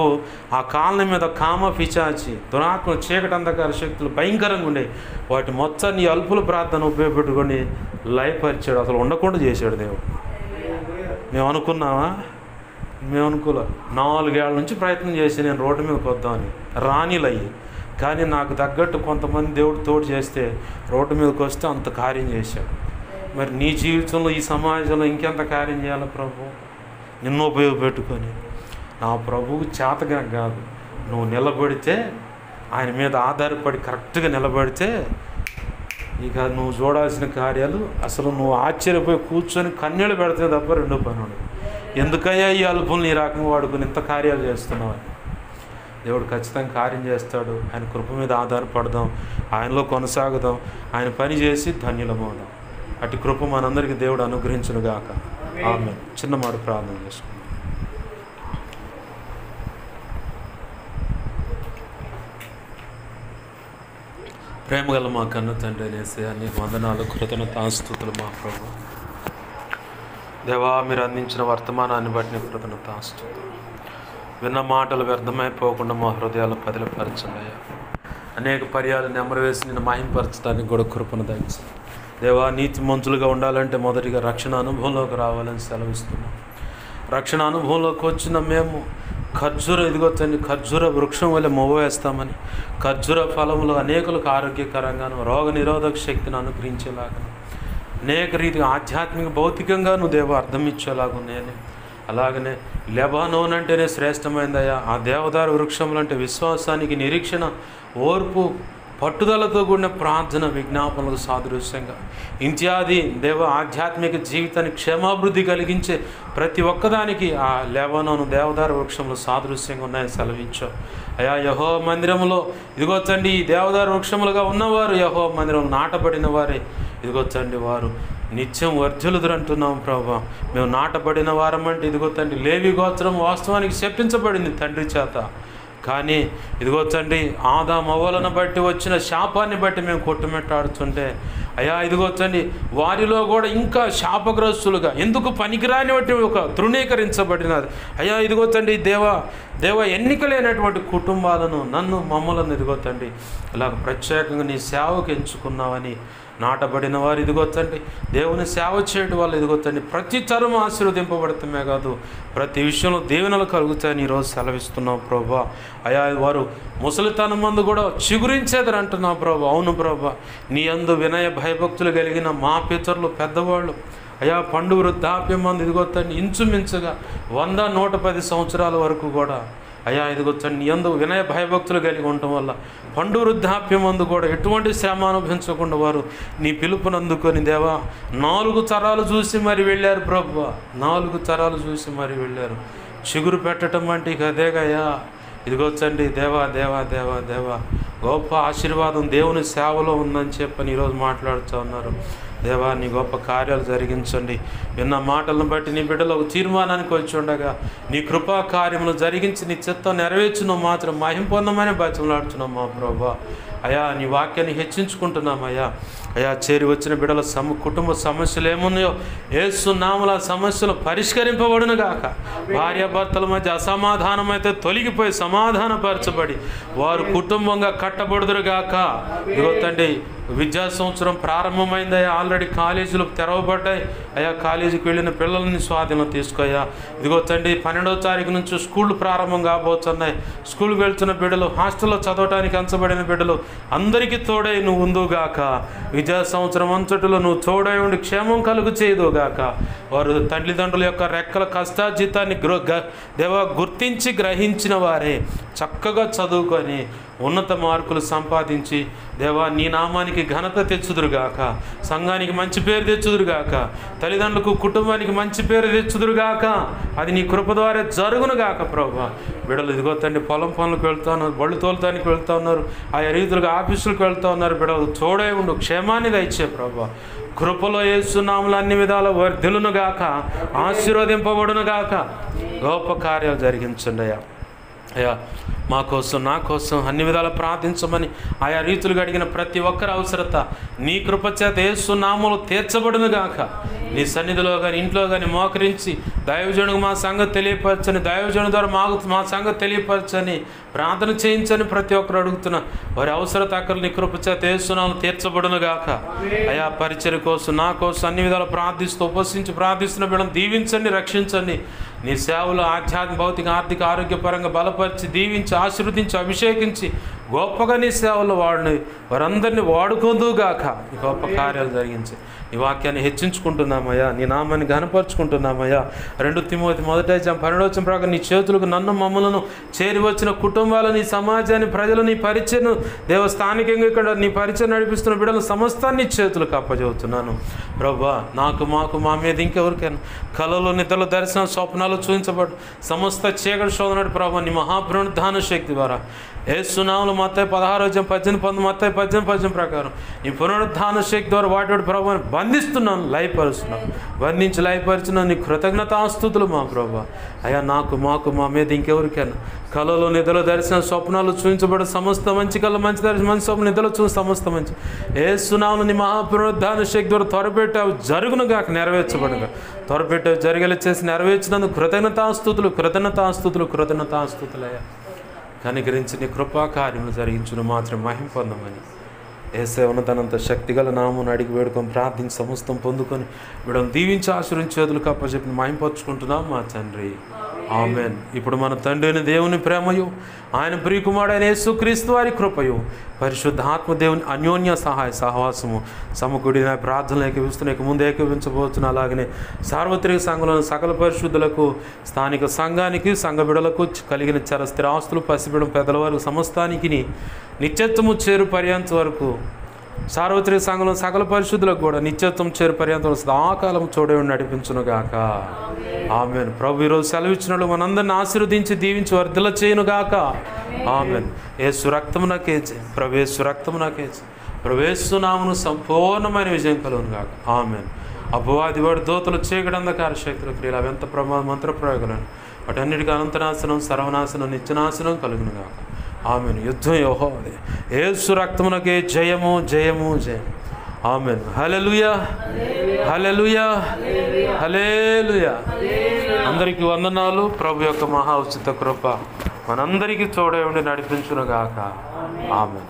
ఆ కాలనీ మీద కామ పిచాచి దురాత్మ చీకటి అంధకార శక్తులు భయంకరంగా ఉండే వాటి మొత్తాన్ని ఈ అల్పుల ప్రార్థన ఉపయోగపెట్టుకొని లయపరిచాడు. అసలు ఉండకుండా చేశాడు దేవుడు. మేము అనుకున్నామా? మేము అనుకోలే. 4 ఏళ్ల నుంచి ప్రయత్నం చేసి నేను రోడ్డు మీదకి వద్దామని రానిలయ్యి, కానీ నాకు తగ్గట్టు కొంతమంది దేవుడు తోడు చేస్తే రోడ్డు మీదకి వస్తే అంత కార్యం చేశాడు. మరి నీ జీవితంలో ఈ సమాజంలో ఇంకెంత కార్యం చేయాలి ప్రభు? నిన్ను ఉపయోగపెట్టుకొని. నా ప్రభువు చేతగా కాదు, నువ్వు నిలబడితే, ఆయన మీద ఆధారపడి కరెక్ట్గా నిలబడితే ఇక నువ్వు చూడాల్సిన కార్యాలు అసలు నువ్వు ఆశ్చర్యపోయి కూర్చొని కన్నీళ్ళు పెడితే తప్ప 2 పని ఉండదు. ఎందుకయ్యా ఈ అల్పుల్ని ఈ రకంగా వాడుకుని ఇంత కార్యాలు చేస్తున్నావు? దేవుడు ఖచ్చితంగా కార్యం చేస్తాడు. ఆయన కృప మీద ఆధారపడదాం, ఆయనలో కొనసాగుదాం, ఆయన పని చేసి ధన్యులమవుదాం. అటు కృప మనందరికీ దేవుడు అనుగ్రహించునుగాక. ఆమేన్. చిన్న మాట ప్రార్థన చేసుకుందాం. ప్రేమగల మా కన్న తండ్రి యేసయ్యా, నీకు వందనాలు, కృతజ్ఞతాస్తుతులు మా ప్రభు. దేవా, మీరు అందించిన వర్తమానాన్ని బట్టి నీకు కృతజ్ఞతాస్తుతులు. విన్న మాటలు వ్యర్థమైపోకుండా మా హృదయాలు పదిలపరచండి అయ్యా. అనేక పర్యాలు నెమరు వేసి నిన్ను మహింపరచడానికి కూడా కృపను దయచేయండి దేవా. నీతి మంతులుగా ఉండాలంటే మొదటిగా రక్షణ అనుభవంలోకి రావాలని సెలవిస్తున్నాం. రక్షణ అనుభవంలోకి వచ్చిన మేము ఖర్జూర వృక్షం వల్ల మొవ్వ వేస్తామని, ఖర్జూర ఫలములు అనేకులకు ఆరోగ్యకరంగాను రోగ నిరోధక శక్తిని అనుగ్రహించేలాగా అనేక రీతిగా ఆధ్యాత్మిక భౌతికంగాను దేవ అర్థం ఇచ్చేలాగున్నాయని, అలాగనే లెబానోన్ అంటేనే శ్రేష్టమైందయ్యా. ఆ దేవదారు వృక్షములు అంటే విశ్వాసానికి, నిరీక్షణ, ఓర్పు, పట్టుదలతో కూడిన ప్రార్థన, విజ్ఞాపనలకు సాదృశ్యంగా ఇత్యాది దేవ ఆధ్యాత్మిక జీవితానికి క్షేమాభివృద్ధి కలిగించే ప్రతి ఒక్కదానికి ఆ లెబానోను దేవదారు వృక్షములు సాదృశ్యంగా ఉన్నాయని సెలవించావు అయా. యెహోవా మందిరంలో ఇదిగో తండ్రి, ఈ దేవదారు వృక్షములుగా ఉన్నవారు యెహోవా మందిరంలో నాటబడిన వారే ఇదిగో తండ్రి, వారు నిత్యం వర్ధులుదురు అంటున్నాం ప్రభా. మేము నాటబడిన వారమంటే ఇదిగో తండ్రి, లేవి గోత్రం వాస్తవానికి శపించబడింది తండ్రి చేత, కానీ ఇదిగో తండ్రి ఆదాము అవ్వలను బట్టి వచ్చిన శాపాన్ని బట్టి మేము కొట్టుమెట్టాడుతుంటే అయ్యా ఇదిగో తండ్రి, వారిలో కూడా ఇంకా శాపగ్రస్తులుగా ఎందుకు పనికిరాని బట్టి ఒక తృణీకరించబడినది అయ్యా. ఇదిగో తండ్రి దేవ ఎన్నికలేనటువంటి కుటుంబాలను, మమ్మలను ఇదిగో తండ్రి ఇలాగ ప్రత్యేకంగా నీ సేవకు ఎంచుకున్నావని నాటబడిన వారు ఇదిగో తండ్రి దేవుని సేవ చేయడం వల్ల ఇదిగో తండ్రి ప్రతి తరం ఆశీర్వదింపబడతామే కాదు, ప్రతి విషయంలో దీవెనలు కలుగుతాయని ఈరోజు సెలవిస్తున్నాం ప్రభా. అయా వారు ముసలితనం మందు కూడా చిగురించేదని అంటున్నావు ప్రభా. అవును ప్రభా, నీ యందు వినయ భయభక్తులు కలిగిన మా పితరులు పెద్దవాళ్ళు అయా పండు వృద్ధాప్యం మంది ఇదిగో తండ్రి ఇంచుమించుగా 100-110 సంవత్సరాల వరకు కూడా అయ్యా ఇదిగో తండ్రి నీ యందు వినయ భయభక్తులు కలిగి ఉండటం వల్ల పండు వృద్ధాప్యం మందు కూడా ఎటువంటి శ్రమ అనుభవించకుండా వారు నీ పిలుపునందుకొని దేవా 4 తరాలు చూసి మరి వెళ్ళారు ప్రభు. 4 తరాలు చూసి మరి వెళ్ళారు. చిగురు పెట్టడం అంటే ఇక అదేగయ్యా. ఇదిగోచ్చండి దేవా దేవా దేవా దేవా గొప్ప ఆశీర్వాదం దేవుని సేవలో ఉందని చెప్పని ఈరోజు మాట్లాడుతూ ఉన్నారు. దేవా నీ గొప్ప కార్యాలు జరిగించండి. విన్న మాటలను బట్టి నీ బిడ్డలు ఒక తీర్మానానికి వచ్చి ఉండగా నీ కృపా కార్యములు జరిగించి నీ చిత్తం నెరవేర్చున్నావు మాత్రం మహిమ పొందమని బతిమలాడుతున్నాం మా ప్రభువా. అయా నీ వాక్యాన్ని హెచ్చించుకుంటున్నాం అయ్యా. అయా చేరి వచ్చిన బిడ్డల కుటుంబ సమస్యలు ఏమున్నాయో యేసు నామమున సమస్యలు పరిష్కరింపబడును గాక. భార్యాభర్తల మధ్య అసమాధానం అయితే తొలగిపోయి సమాధానపరచబడి వారు కుటుంబంగా కట్టబడుదురు గాక. ఇదిగో తండ్రి విద్యా సంవత్సరం ప్రారంభమైందయ్యా. ఆల్రెడీ కాలేజీలు తెరవబడ్డాయి అయ్యా. కాలేజీకి వెళ్ళిన పిల్లల్ని స్వాధీనం తీసుకోయ్యా. ఇదిగో తండ్రి 12వ తారీఖు నుంచి స్కూళ్ళు ప్రారంభం కాబోతున్నాయి. స్కూల్కి వెళ్తున్న బిడ్డలు, హాస్టల్లో చదవటానికి అంచబడిన బిడ్డలు అందరికీ తోడై నువ్వు ఉందుగాక. విద్యా సంవత్సరం అంతటిలో నువ్వు తోడై ఉండి క్షేమం కలుగు చేయదుగాక. వారు తల్లిదండ్రుల యొక్క రెక్కల కష్టార్జితాన్ని దేవా గుర్తించి గ్రహించిన వారే చక్కగా చదువుకొని ఉన్నత మార్కులు సంపాదించి దేవా నీ నామానికి ఘనత తెచ్చుదురుగాక. సంఘానికి మంచి పేరు తెచ్చుదురుగాక. తల్లిదండ్రులకు కుటుంబానికి మంచి పేరు తెచ్చుదురుగాక. అది నీ కృప ద్వారా జరుగునుగాక ప్రభువా. బిడ్డలు ఇదిగో తండ్రి పొలం పనులకు వెళ్తూ ఉన్నారు, బళ్ళు తోలటానికి వెళ్తూ ఉన్నారు, ఆయా రీతులుగా ఆఫీసులకు వెళ్తూ ఉన్నారు. బిడ్డలు తోడే ఉండు, క్షేమాన్ని దయచే ప్రభువా. కృపలో యేసు నామములో అన్ని విధాల వర్ధిల్లునుగాక, ఆశీర్వదింపబడునుగాక. గొప్ప కార్యాలు జరిగించండి అయ్యా. అయ్యా మా కోసం, నా కోసం అన్ని విధాలు ప్రార్థించమని ఆయా రీతులుగా అడిగిన ప్రతి ఒక్కరి అవసరత నీ కృపచేత యేసు నామములో తీర్చబడునుగాక. నీ సన్నిధిలో కానీ ఇంట్లో కానీ మోకరించి దైవజనుడికి మా సంగతి తెలియపరచని, దైవజనుడి ద్వారా మా సంగతి తెలియపరచని ప్రార్థన చేయించని ప్రతి ఒక్కరు అడుగుతున్న వారి అవసరత అక్కలు నీ కృపచేత యేసు నామములో తీర్చబడునుగాక. అయా పరిచర్య కోసం, నా కోసం అన్ని విధాలు ప్రార్థిస్తూ ఉపవసించి ప్రార్థిస్తున్న బిడ్డలను దీవించండి, రక్షించండి. నీ సేవలు ఆధ్యాత్మిక, భౌతిక, ఆర్థిక, ఆరోగ్యపరంగా బలపరిచి దీవించి ఆశీర్వదించి అభిషేకించి గొప్పగా నీ సేవలు వాడిని వారందరినీ వాడుకోదుగాక. ఈ గొప్ప కార్యాలు జరిగించి నీ వాక్యాన్ని హెచ్చించుకుంటున్నామయ్యా, నీ నామాన్ని ఘనపరుచుకుంటున్నామయ్యా. 2 తిమోతి 1:12 ప్రకారం నీ చేతులకు నన్ను మమ్మలను చేరి వచ్చిన కుటుంబాలను, నీ సమాజాన్ని, ప్రజలు, నీ పరిచయను దేవస్థానికంగా ఇక్కడ నీ పరిచయం నడిపిస్తున్న బిడ్డలు సమస్తాన్ని చేతులకు అప్పచెబుతున్నాను ప్రభువా. నాకు, మాకు, మా మీద ఇంకెవరికైనా కళలు, నిద్రలు, దర్శనం, స్వప్నాలు చూపించబడు సమస్త చీకటి శోధనడు ప్రభు నీ మహాపునరుద్ధాన శక్తి ద్వారా యేసు నామములో మత్తయి 16:18 మత్తయి 18 ప్రకారం నీ పునరుద్ధాన శక్తి ద్వారా వాటి ప్రభువుని బంధిస్తున్నాను, లయపరుస్తున్నాను. బంధించి లయపరిచిన నీ కృతజ్ఞతాస్తుతులు మా ప్రభు. అయ్యా నాకు, మాకు, మా మీద ఇంకెవరికైనా కళలు, నిధులు, దర్శనం, స్వప్నాలు చూపించబడి సమస్త మంచి కళ, మంచి దర్శనం, మంచి స్వప్న, నిధులు చూసి సమస్త మంచి యేసు నామములో నీ మహాపునరుద్ధాన శక్తి ద్వారా త్వరపెట్టావు జరుగునుగాక, నెరవేర్చబడుగా. త్వరపెట్టావు జరిగేలా చేసి నెరవేర్చినందుకు కృతజ్ఞతాస్తుతులు, కృతజ్ఞతాస్తుతులు, కృతజ్ఞతాస్తుతులు. అయ్యా కనికరించి నీ కృపా కార్యములు జరిగించును మాత్రం మహిమ పొందమని యేసయ్య ఉన్నతనంత శక్తిగల నామమున అడిగి వేడుకొని ప్రార్థించి సమస్తం పొందుకొని వీడని దీవించి ఆశీర్వదించి చేతులకు అప్పచెప్పి మహిమపరుచుకుంటున్నాం మా తండ్రి. ఆమెన్. ఇప్పుడు మన తండ్రి అయిన దేవుని ప్రేమయు, ఆయన ప్రియకుమారుడైన యేసుక్రీస్తు వారి కృపయు, పరిశుద్ధాత్మ దేవుని అన్యోన్య సహాయ సహవాసము సమకూడిన ప్రార్థనలు ఏకీవిస్తున్న ముందు ఏకీవించబోతున్న అలాగనే సార్వత్రిక సంఘంలోని సకల పరిశుద్ధులకు, స్థానిక సంఘానికి, సంఘ బిడలకు, కలిగిన చర స్థిరాస్తులు, పసిబిడం పెద్దల వరకు సమస్తానికి నిత్యత్వము చేరు పర్యంత వరకు, సార్వత్రిక సంఘంలో సకల పరిశుద్ధులకు కూడా నిత్యత్వం చేరు పర్యంతం సదాకాలం చూడే నడిపించునుగాక. ఆమెన్. ప్రభు ఈరోజు సెలవిచ్చినట్లు మనందరిని ఆశీర్వదించి దీవించి వర్ధల చేయునుగాక. ఆమెన్. యేసు రక్తము నాకే జయం, ప్రభు యేసు రక్తము నాకే జయం, ప్రభు యేసు నామమున సంపూర్ణమైన విజయం కలుగునుగాక. ఆమెన్. అపవాది వాడి దూతలు, చీకటి, అంధకార శక్తుల క్రియలు అవి ఎంత మంత్ర ప్రయోగాలను వాటన్నిటికీ అనంతనాశనం, సర్వనాశనం, నిత్యనాశనం కలుగునుగాక. ఆమెన్. యుద్ధం యెహోవాదే. యేసు రక్తమునకే జయము, జయము, జయం. ఆమెన్. హల్లెలూయా, హల్లెలూయా, హల్లెలూయా. అందరికీ వందనాలు. ప్రభు యొక్క మహా ఉచిత కృప మనందరికీ తోడై ఉండి నడిపించునుగాక. ఆమెన్.